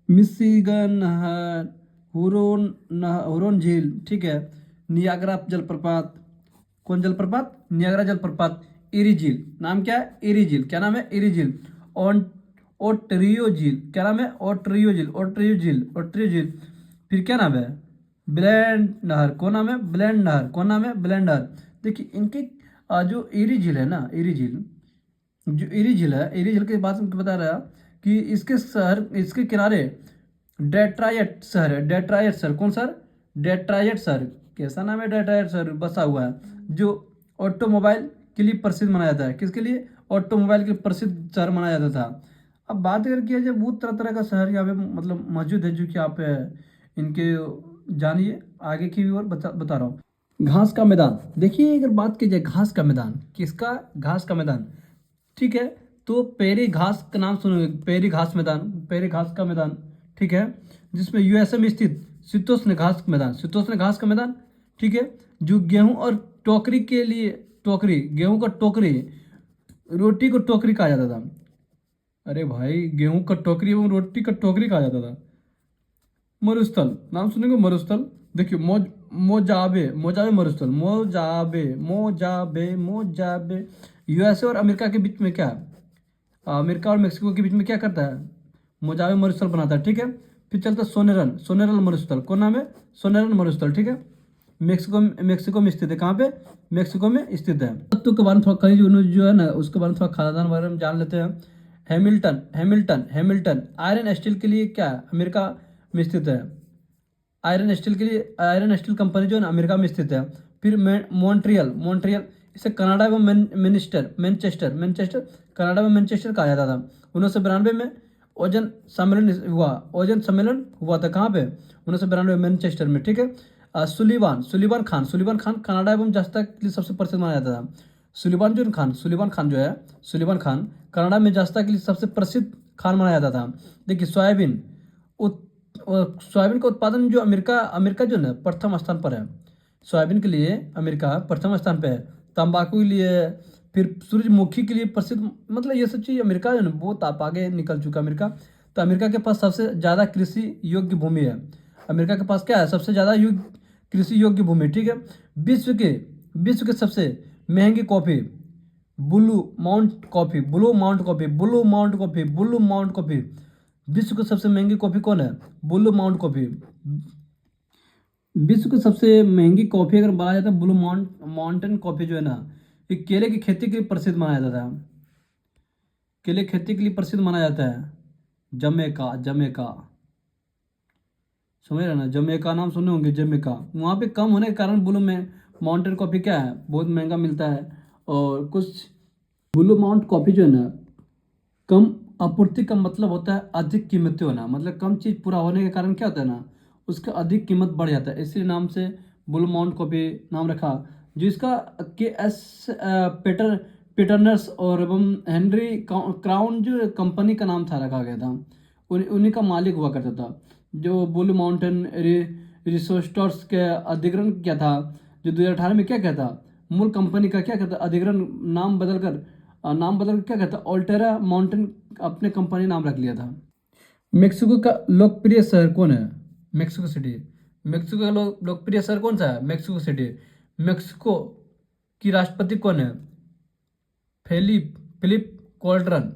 मिशिगन नहर, हुरोन झील, ठीक है, नियाग्रा जलप्रपात, कौन जलप्रपात, नियाग्रा जलप्रपात, इरी झील, नाम क्या है, इरी झील, क्या नाम है, इरी झील। ऑन ओट्रियो झील, क्या नाम है, ओट्रियो झील, ओट्रियो झील, ओट्रियो झील। फिर क्या नाम है, ब्लैंड नहर, कौन नाम है, ब्लैंड नहर, कौन नाम है, ब्लैंड नहर। देखिए इनकी जो इरी झील है ना, इरी झील, जो इरी झील है, इरी झील के बात में बता रहा कि इसके शहर, इसके किनारे डेट्रायट शहर है, डेट्रायट शहर, कौन शहर, डेट्रायट शहर, कैसा नाम है, डेट्रायट शहर बसा हुआ है, जो ऑटोमोबाइल के लिए प्रसिद्ध माना जाता है, किसके लिए, ऑटोमोबाइल के लिए प्रसिद्ध शहर माना जाता था। अब बात अगर किया जाए, बहुत तरह तरह का शहर यहाँ पे मतलब मौजूद है, जो कि आप इनके जानिए आगे की भी और बता रहा हूँ। घास का मैदान, देखिए अगर बात की जाए घास का मैदान, किसका, घास का मैदान, ठीक है। तो पेरी घास का नाम सुनोगे, पेरी घास मैदान, पेरी घास का मैदान, ठीक है, जिसमें यूएसए में स्थित शीतोष्ण घास मैदान, शीतोष्ण घास का मैदान, ठीक है, जो गेहूं और टोकरी के लिए, टोकरी, गेहूं का टोकरी, रोटी को टोकरी कहा जाता था। अरे भाई, गेहूं का टोकरी एवं रोटी का टोकरी कहा जाता था। मरुस्थल, नाम सुनेंगे मरुस्थल, देखिए मोजाबे, मोजाबे मरुस्थल, मोजाबे, मोजाबे, मोजाबे। यूएसए और अमेरिका के बीच में क्या है? अमेरिका और मेक्सिको के बीच में क्या करता है, मोजाबे मरुस्थल बनाता है, ठीक है। फिर चलता है सोनेरन, सोनेरल मरुस्थल, कौन नाम है, सोनेरल मरुस्थल, ठीक है। मेक्सिको में स्थित है, कहाँ पे, मेक्सिको में स्थित है। तत्व के बारे में थोड़ा खनिज जो है ना, उसके बारे में थोड़ा खाद्यान्न बारे में जान लेते हैं। Hamilton, Hamilton, Hamilton iron steel के लिए क्या है, अमेरिका में स्थित है। आयरन स्टील के लिए, आयरन स्टील कंपनी जो है ना, अमेरिका में स्थित है। फिर मॉन्ट्रियल, मॉन्ट्रियल इसे कनाडा एवं मैनचेस्टर, मैनचेस्टर, कनाडा में मैनचेस्टर कहा जाता था। 1992 में ओजन सम्मेलन हुआ, ओजन सम्मेलन हुआ था, कहाँ पे, 1992 मैनचेस्टर में, ठीक है। सुलीवान खान, सुलीवान खान कनाडा एवं जस्ता के लिए सबसे प्रसिद्ध माना जाता था। सुलीवान खान जो है, सुलीवान खान कनाडा में जस्ता के लिए सबसे प्रसिद्ध खान माना जाता था। देखिए सोयाबीन, और सोयाबीन का उत्पादन जो अमेरिका, अमेरिका जो है प्रथम स्थान पर है, सोयाबीन के लिए अमेरिका प्रथम स्थान पर है। तंबाकू के लिए, फिर सूरजमुखी के लिए प्रसिद्ध, मतलब ये सब चीज़ अमेरिका जो है बहुत आप आगे निकल चुका है अमेरिका। तो अमेरिका के पास सबसे ज़्यादा कृषि योग्य भूमि है, अमेरिका के पास क्या है, सबसे ज़्यादा कृषि योग्य भूमि, ठीक है। विश्व के सबसे महंगी कॉफ़ी, ब्लू माउंट कॉफ़ी, विश्व की सबसे महंगी कॉफ़ी कौन है, ब्लू माउंट कॉफ़ी। विश्व की सबसे महंगी कॉफ़ी अगर बोला जाता है, ब्लू माउंटेन कॉफ़ी जो है ना, ये केले की खेती के लिए प्रसिद्ध माना जाता था, केले की खेती के लिए प्रसिद्ध माना जाता है। जमैका, जमैका, समझ रहे ना, जमैका नाम सुने होंगे, जमैका। वहाँ पे कम होने के कारण ब्लू में माउंटेन कॉफ़ी क्या है, बहुत महंगा मिलता है। और कुछ ब्लू माउंट कॉफ़ी जो है ना, कम आपूर्ति का मतलब होता है अधिक कीमती होना, मतलब कम चीज़ पूरा होने के कारण क्या होता है ना, उसका अधिक कीमत बढ़ जाता है, इसलिए नाम से ब्लू माउंट कॉफ़ी नाम रखा। जो इसका के एस पेटर्नर्स और एवं हेनरी क्राउन जो कंपनी का नाम था, रखा गया था, उन्हीं का मालिक हुआ करता था। जो ब्लू माउंटेन रिसोर्स के अधिग्रहण किया था, जो 2018 में क्या कहता, मूल कंपनी का क्या कहता, अधिग्रहण नाम बदल क्या कहता, ऑल्टेरा माउंटेन अपने कंपनी नाम रख लिया था। मेक्सिको का लोकप्रिय शहर कौन है, मेक्सिको सिटी, मेक्सिको का लोकप्रिय शहर कौन सा है, मेक्सिको सिटी। मेक्सिको की राष्ट्रपति कौन है, फिलिप कोल्ट्रन,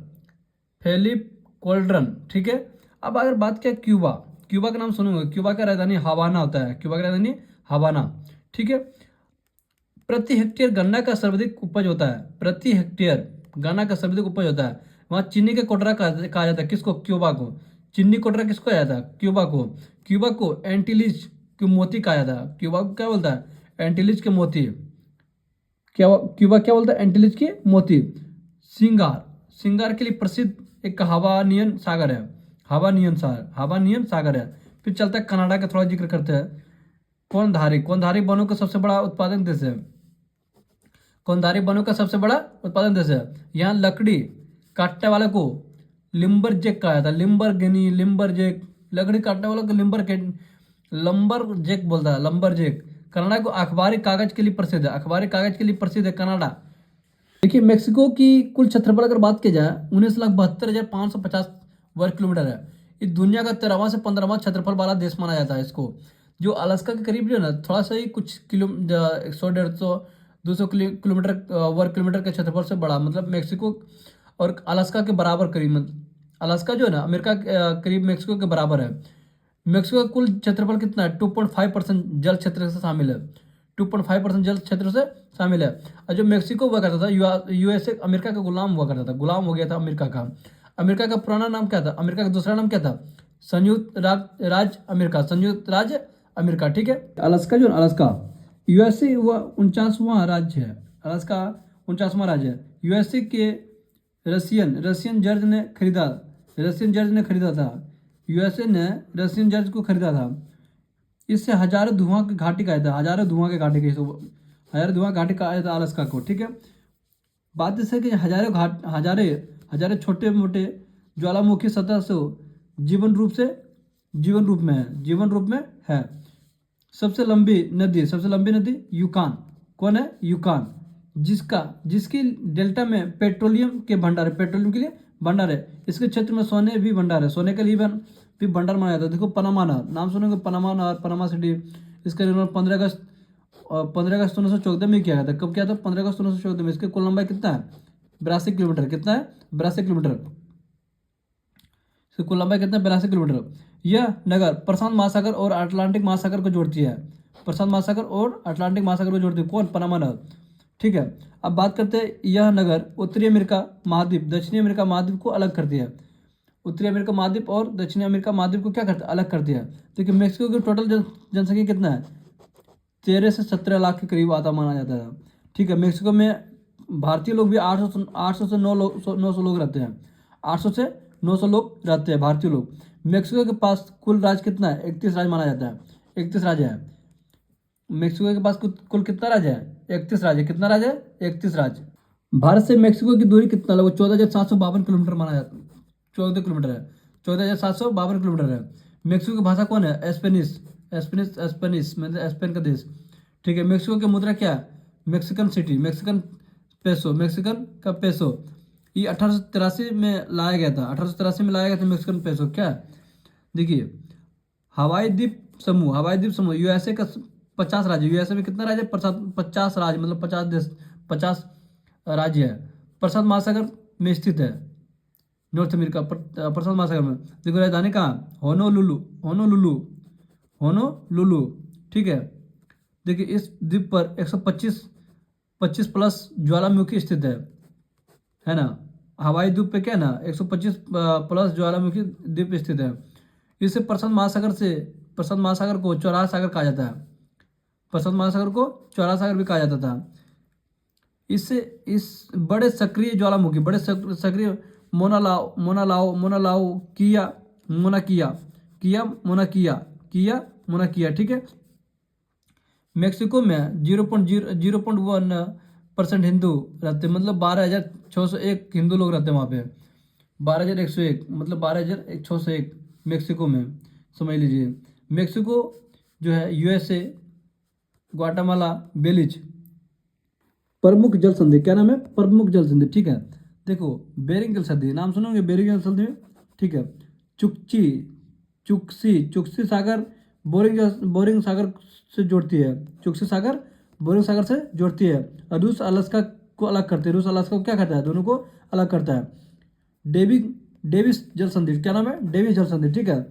फिलिप कोल्ट्रन, ठीक है। अब अगर बात किया क्यूबा, क्यूबा का नाम सुनोगे, क्यूबा का राजधानी हवाना होता है, क्यूबा का राजधानी हवाना, ठीक है। प्रति हेक्टेयर गन्ना का सर्वाधिक उपज होता है, प्रति हेक्टेयर गन्ना का सर्वाधिक उपज होता है। वहाँ चीनी का कोटरा कहा जाता है, किसको, क्यूबा को। चीनी कोटरा किसको कहा जाता है, क्यूबा को। क्यूबा को एंटीलिज के मोती कहा जाता है, क्यूबा को क्या बोलता है, एंटीलिज के मोती। क्या क्यूबा क्या बोलता है, एंटीलिज के मोती। सिंगार, सिंगार के लिए प्रसिद्ध एक हवानियन सागर है, हवानियन सागर है। फिर चलता है कनाडा का, थोड़ा जिक्र करते हैं। कौन धारी वनों का सबसे बड़ा उत्पादक देश है, कोनधारी वनों का सबसे बड़ा उत्पादन देश है। यहाँ लकड़ी काटने वाले को लिम्बर जेक कहा जाता है। लिम्बरगिनी, लिम्बर जेक, लकड़ी काटने वालों को लंबर जेक बोलता है, लंबर जेक। कनाडा को अखबारी कागज के लिए प्रसिद्ध है, अखबारी कागज के लिए प्रसिद्ध है कनाडा। देखिए मेक्सिको की कुल क्षेत्रफल अगर बात की जाए 19,72,550 वर्ग किलोमीटर है। ये दुनिया का 13वां से 15वां क्षेत्रफल वाला देश माना जाता है इसको। जो अलास्का के करीब जो है ना, थोड़ा सा ही कुछ 100, 150, 200 किलोमीटर वर्ग किलोमीटर के क्षेत्रफल से बड़ा, मतलब मेक्सिको और अलास्का के बराबर करीब, मतलब अलास्का जो है ना अमेरिका के करीब मेक्सिको के बराबर है। मेक्सिको का कुल क्षेत्रफल कितना है? 2.5% जल क्षेत्र से शामिल है, 2.5% जल क्षेत्र से शामिल है। और जो मेक्सिको हुआ करता था यूएसए अमेरिका का गुलाम हुआ करता था, गुलाम हो गया था अमेरिका का। अमेरिका का पुराना नाम क्या था? अमेरिका का दूसरा नाम क्या था? संयुक्त राज्य अमेरिका, संयुक्त राज्य अमेरिका, ठीक है। अलास्का जो अलास्का यूएसए हुआ 49वां राज्य है, अलास्का 49वां राज्य है। यूएसए के रशियन जज ने खरीदा था, यूएसए ने रशियन जज को खरीदा था। इससे हजारों धुआं की घाटी का था, हजारों धुआं के घाटी कहा था अलास्का को, ठीक है। बात इस है कि हजारे छोटे मोटे ज्वालामुखी सतह से जीवन रूप में है। सबसे लंबी नदी यूकान, कौन है? यूकान, जिसकी डेल्टा में पेट्रोलियम के लिए भंडार है। इसके क्षेत्र में सोने भी भंडार है, सोने के लिए भी भंडार माना जाता है। देखो पनामा नहर, नाम सुनेंगे, पनामा नहर, पनामा सिटी। इसका निर्माण 15 अगस्त 1914 में किया गया था। कब किया था? 15 अगस्त 1914 में। इसकी कुल लंबाई कितना है? 82 किलोमीटर। कितना है? 82 किलोमीटर। इसकी कुल लंबाई कितना है? 82 किलोमीटर। यह नगर प्रशांत महासागर और अटलांटिक महासागर को जोड़ती है, प्रशांत महासागर और अटलांटिक महासागर को जोड़ती है। कौन? पनामा नहर, ठीक है। अब बात करते हैं, यह नगर उत्तरी अमेरिका महाद्वीप, दक्षिणी अमेरिका महाद्वीप को अलग करती है। उत्तरी अमेरिका महाद्वीप और दक्षिणी अमेरिका महाद्वीप को क्या करता है? अलग करती है। देखिए मेक्सिको की टोटल जनसंख्या कितना है? 13 से 17 लाख के करीब आता माना जाता है, ठीक है। मेक्सिको में भारतीय लोग भी 800 से 900 लोग रहते हैं, 800 से 900 लोग रहते हैं भारतीय लोग। मेक्सिको के पास कुल राज्य कितना है? 31 राज्य माना जाता है, 31 राज्य है। मेक्सिको के पास कुल कितना राज्य है? 31 राज्य। कितना राज्य है? 31 राज्य। भारत से मेक्सिको की दूरी कितना? लगभग 14,752 किलोमीटर माना जाता है, 14 किलोमीटर है, 14,752 किलोमीटर है। मेक्सिको की भाषा कौन है? स्पेनिश मतलब स्पेन का देश, ठीक है। मेक्सिको की मुद्रा क्या है? मेक्सिकन सिटी, मेक्सिकन का पेसो। ये 1883 में लाया गया था, 1883 में लाया गया था मेक्सिकन पेसो। क्या देखिए, हवाई द्वीप समूह यूएसए का 50 राज्य। यूएसए में कितना राज्य? 50 राज्य, मतलब 50 देश, 50 राज्य है। प्रशांत महासागर में स्थित है, नॉर्थ अमेरिका प्रशांत महासागर में। देखो राजधानी कहाँ? होनोलुलु, ठीक है। देखिए इस द्वीप पर 125 प्लस ज्वालामुखी स्थित है ना। हवाई द्वीप पे क्या है ना, 125 प्लस ज्वालामुखी द्वीप स्थित है। इसे प्रशांत महासागर को चौराहा सागर कहा जाता है, प्रशांत महासागर को चौराहा सागर भी कहा जाता था। इससे इस बड़े सक्रिय ज्वालामुखी, बड़े सक्रिय मोनाकिया, ठीक है। मेक्सिको में 0.1% हिंदू रहते हैं, मतलब 12,601 हिंदू लोग रहते हैं वहाँ पे। 12,101 मतलब 12,601 मेक्सिको में, समझ लीजिए। मेक्सिको जो है यूएसए, ग्वाटेमाला, बेलीज प्रमुख जल संधि, क्या नाम है? प्रमुख जल संधि, ठीक है। देखो बेरिंग जल संधि, नाम सुनोगे बेरिंग जल संधि, ठीक है। चुक्सी सागर बोरिंग सागर से जोड़ती है, चुक्सी सागर बोरिंग सागर से जोड़ती है। और रूस अलास्का को अलग करते हैं, रूस अलास्का को क्या करता है? दोनों को अलग करता है। डेविस जल संधि, क्या नाम है? डेविस जल संधि, ठीक है।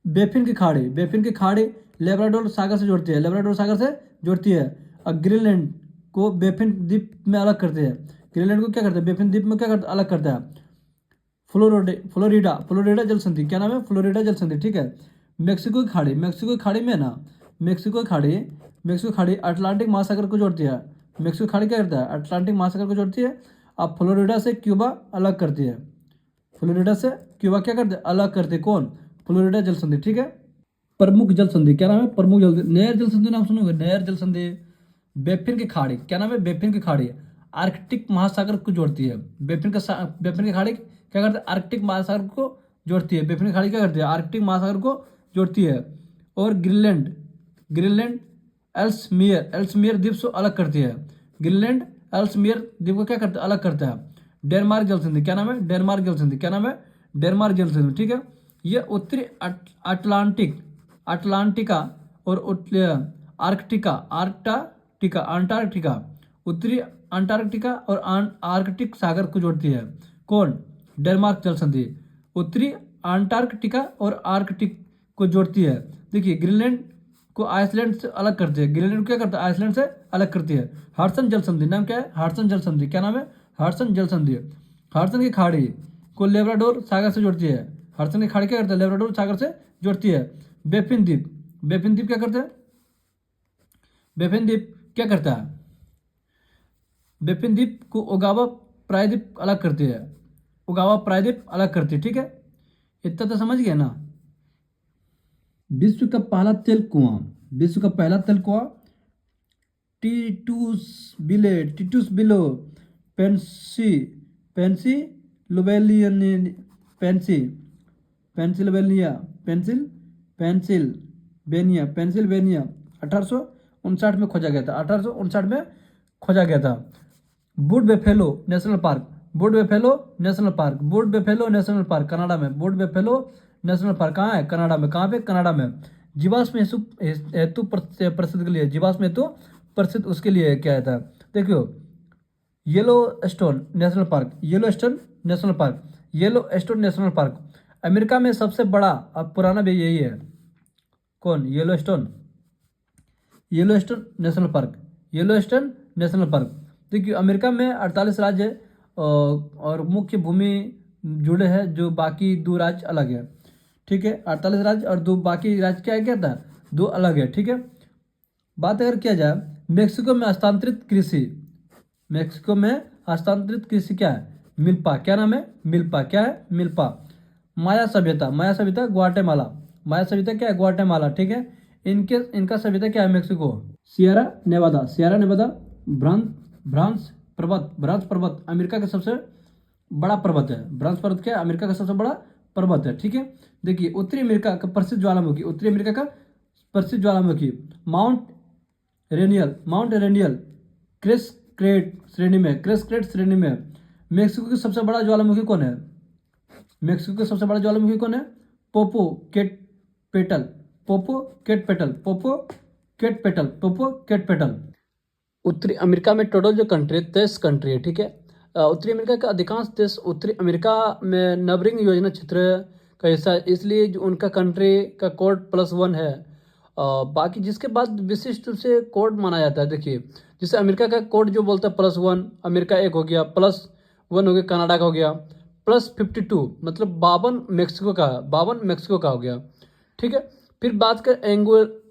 बेफिन की खाड़ी लेब्राडोर सागर से जोड़ती है, और ग्रीनलैंड को बेफिन द्वीप में अलग करते हैं। ग्रीनलैंड को क्या करते हैं? बेफिन द्वीप में क्या करते हैं? अलग करता है। फ्लोरिडा जल संधि, क्या नाम है? फ्लोरिडा जल संधि, ठीक है। मेक्सिको की खाड़ी में ना, मेक्सिको की खाड़ी अटलांटिक महासागर को जोड़ती है। मेक्सिको की खाड़ी क्या करता है? अटलांटिक महासागर को जोड़ती है। अब फ्लोरिडा से क्यूबा अलग करती है, फ्लोरिडा से क्यूबा क्या करते हैं? अलग करते। कौन? फ्लोरिडा जल संधि, ठीक है। प्रमुख जल संधि, क्या नाम है? प्रमुख जल, नहर जल संधि नाम सुनोगे, नहर जल संधि। बेफिन की खाड़ी, क्या नाम है? बेफिन की खाड़ी आर्कटिक महासागर को जोड़ती है। बेफिन की खाड़ी क्या करती है, आर्कटिक महासागर को जोड़ती है। बेफिन की खाड़ी क्या करती है, आर्कटिक महासागर को जोड़ती है। और ग्रीनलैंड ग्रीनलैंड एल्समियर द्वीप से अलग करती है। ग्रीनलैंड एल्समियर द्वीप को क्या करता है, अलग करता है। डेनमार्क जल संधि, क्या नाम है, डेनमार्क जल संधि, क्या नाम है, डेनमार्क जल संधि, ठीक है। ये उत्तरी अटलांटिका और अंटार्कटिका उत्तरी अंटार्कटिका और आर्कटिक सागर को जोड़ती है। कौन, डेनमार्क जल संधि उत्तरी अंटार्कटिका और आर्कटिक को जोड़ती है। देखिए ग्रीनलैंड को आइसलैंड से अलग करती है। ग्रीनलैंड को क्या करता है, आइसलैंड से अलग करती है। हडसन जल संधि, नाम क्या है, हडसन जल संधि, क्या नाम है, हडसन जल संधि। हडसन की खाड़ी को लेब्राडोर सागर से जोड़ती है। हडसन की खाड़ी क्या करता है, लेब्राडोर सागर से जोड़ती है। बेफिन द्वीप क्या करता है, बेफिन द्वीप क्या करता है, बेफिन द्वीप को ओगावा प्रायद्वीप अलग करती है। ओगावा प्रायद्वीप अलग करती है, ठीक है। इतना तो समझ गए ना। विश्व का पहला तेल कुआं, विश्व का पहला तेल कुआं टीटूस बिलो पेंसिल्वेनिया 1859 में खोजा गया था। 1859 में खोजा गया था। Would buffalo national park, would buffalo national park, would buffalo national park Canada में। वुड बेफेलो नेशनल पार्क कहाँ है, कनाडा में। कहाँ पे, कनाडा में। जीवाश्म हेतु प्रसिद्ध के लिए, जीवाश्म हेतु प्रसिद्ध उसके लिए क्या था, देखियो Yellowstone national park, Yellowstone national park, Yellowstone national park America में सबसे बड़ा अब पुराना भी यही है। कौन, Yellowstone national park, Yellowstone national park. देखिए अमेरिका में 48 राज्य और मुख्य भूमि जुड़े हैं, जो बाकी 2 राज्य अलग है, ठीक है। 48 राज्य और 2 बाकी राज्य क्या है, क्या था, 2 अलग है, ठीक है। बात अगर किया जाए मेक्सिको में हस्तांतरित कृषि, मेक्सिको में हस्तांतरित कृषि क्या है, मिल्पा, क्या नाम है, मिल्पा, क्या है, मिल्पा। माया सभ्यता ग्वाटेमाला, माया सभ्यता क्या है, ग्वाटेमाला, ठीक है। इनका सभ्यता क्या है, मेक्सिको। सियरा नेवादा ब्रांस पर्वत अमेरिका का सबसे बड़ा पर्वत है। ब्रांस पर्वत क्या है, अमेरिका का सबसे बड़ा पर्वत है, ठीक है। देखिए उत्तरी अमेरिका का प्रसिद्ध ज्वालामुखी माउंट रेनियल क्रेस्केड श्रेणी में। मेक्सिको की सबसे बड़ा ज्वालामुखी कौन है, मेक्सिको का सबसे बड़ा ज्वालामुखी कौन है, पोपोकेटपेटल। उत्तरी अमेरिका में टोटल जो कंट्री 23 कंट्री है, ठीक है। उत्तरी अमेरिका का अधिकांश देश उत्तरी अमेरिका में नबरिंग योजना क्षेत्र का हिस्सा है, इसलिए जो उनका कंट्री का कोड +1 है। बाकी जिसके बाद विशिष्ट रूप से कोड माना जाता है। देखिए जैसे अमेरिका का कोड जो बोलता है +1, अमेरिका 1 हो गया, +1 हो गया, कनाडा का हो गया, +52 मतलब 52 मेक्सिको का हो गया, ठीक है। फिर बात कर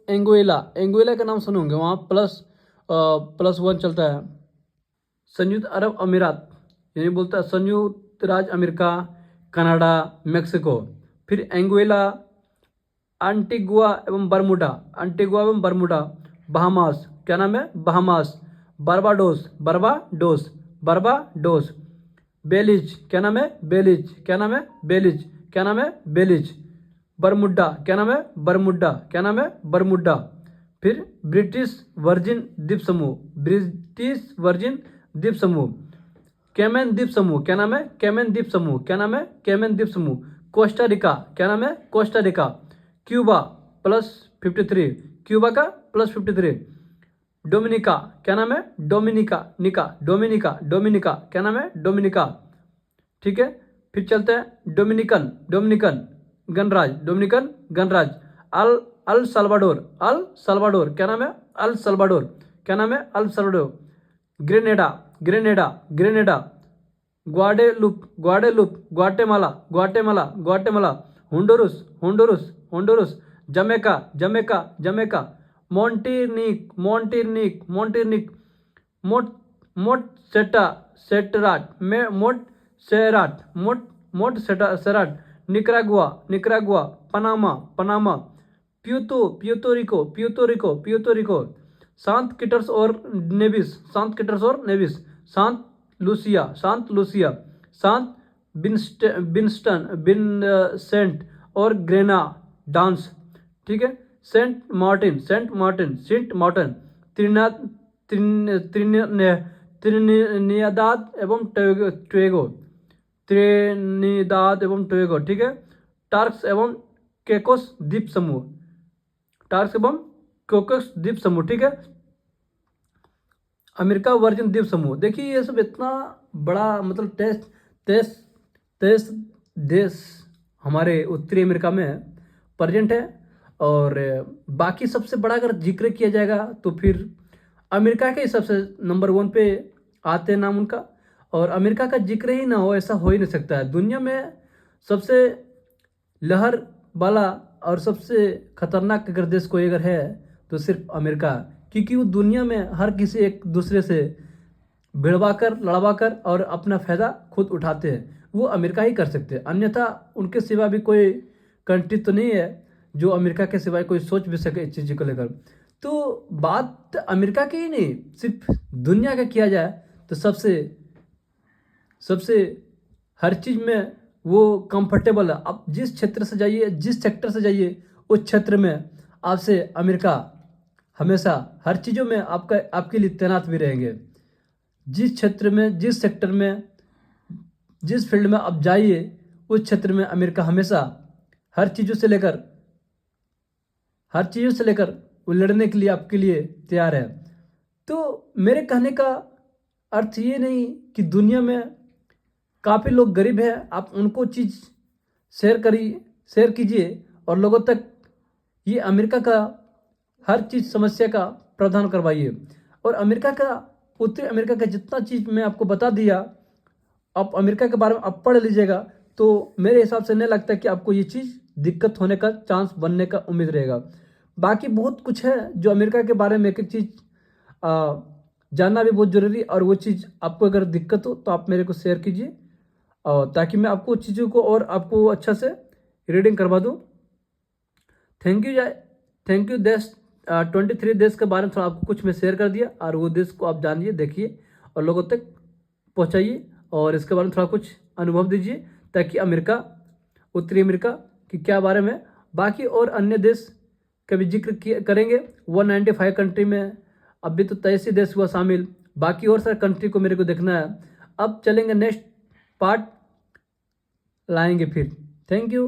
एंगुएला का नाम सुनोगे, वहाँ +1 चलता है। संयुक्त अरब अमीरात यानी बोलता है संयुक्त राज्य अमेरिका, कनाडा, मेक्सिको। फिर एंगुएला, एंटीगुआ एवं बरमूडा, बहामास, क्या नाम है, बहामास। बारबाडोस, बेलिज, क्या नाम है, बेलिज। बरमुड्डा, क्या नाम है, बरमुड्डा। फिर ब्रिटिश वर्जिन द्वीप समूह, कैमन द्वीप समूह, क्या नाम है, कैमन द्वीप समूह। कोस्टारिका, क्या नाम है, कोस्टारिका। क्यूबा +53, क्यूबा का +53। डोमिनिका, क्या नाम है, डोमिनिका, क्या नाम है, डोमिनिका, ठीक है। फिर चलते हैं डोमिनिकन गणराज्य। अल सल्वाडोर, क्या नाम है, El Salvador. Grenada. Guatemala. Honduras. Jamaica. मोंटेनिक। Montserrat. Nicaragua. Panama. Puerto Rico. Saint Kitts और Nevis. Saint Lucia, Saint Lucia, Saint बिन्स्टन, सेंट और ग्रेना डांस, ठीक है। Saint Martin, Saint Martin, Saint Martin, Trinidad एवं टोबैगो, त्रिनिदाद एवं Tobago, ठीक है। टार्क्स एवं केकोस द्वीप समूह, टार्क्स एवं कोकस द्वीप समूह, ठीक है। अमेरिका वर्जिन द्वीप समूह, देखिए ये सब इतना बड़ा मतलब तेईस देश हमारे उत्तरी अमेरिका में प्रेजेंट है। और बाकी सबसे बड़ा अगर जिक्र किया जाएगा तो फिर अमेरिका के ही सबसे नंबर 1 पे आते हैं नाम उनका। और अमेरिका का जिक्र ही ना हो ऐसा हो ही नहीं सकता है। दुनिया में सबसे लहर वाला और सबसे खतरनाक अगर देश कोई अगर है तो सिर्फ अमेरिका, क्योंकि वो दुनिया में हर किसी एक दूसरे से भिड़वा कर लड़वा कर और अपना फ़ायदा खुद उठाते हैं, वो अमेरिका ही कर सकते हैं। अन्यथा उनके सिवा भी कोई कंट्री तो नहीं है जो अमेरिका के सिवाय कोई सोच भी सके इस चीज़ को लेकर। तो बात अमेरिका की ही नहीं, सिर्फ दुनिया का किया जाए तो सबसे हर चीज़ में वो कंफर्टेबल है। आप जिस क्षेत्र से जाइए, जिस सेक्टर से जाइए, उस क्षेत्र में आपसे अमेरिका हमेशा हर चीज़ों में आपके लिए तैनात भी रहेंगे। जिस क्षेत्र में, जिस सेक्टर में, जिस फील्ड में आप जाइए, उस क्षेत्र में अमेरिका हमेशा हर चीज़ों से लेकर वो लड़ने के लिए आपके लिए तैयार है। तो मेरे कहने का अर्थ ये नहीं कि दुनिया में काफ़ी लोग गरीब हैं, आप उनको चीज़ शेयर कीजिए और लोगों तक ये अमेरिका का हर चीज़ समस्या का प्रावधान करवाइए। और अमेरिका का, उत्तरी अमेरिका का जितना चीज़ मैं आपको बता दिया, आप अमेरिका के बारे में आप पढ़ लीजिएगा, तो मेरे हिसाब से नहीं लगता कि आपको ये चीज़ दिक्कत होने का चांस बनने का उम्मीद रहेगा। बाकी बहुत कुछ है जो अमेरिका के बारे में एक एक चीज़ जानना भी बहुत ज़रूरी, और वो चीज़ आपको अगर दिक्कत हो तो आप मेरे को शेयर कीजिए, और ताकि मैं आपको चीज़ों को और आपको अच्छा से रीडिंग करवा दूँ। थैंक यू देश 23 देश के बारे में थोड़ा आपको कुछ मैं शेयर कर दिया, और वो देश को आप जानिए, देखिए और लोगों तक पहुंचाइए, और इसके बारे में थोड़ा कुछ अनुभव दीजिए, ताकि अमेरिका, उत्तरी अमेरिका की क्या बारे में बाकी और अन्य देश का भी जिक्र करेंगे। 195 कंट्री में अभी तो 23 देश हुआ शामिल, बाकी और सारे कंट्री को मेरे को देखना है। अब चलेंगे, नेक्स्ट पार्ट लाएंगे फिर। Thank you.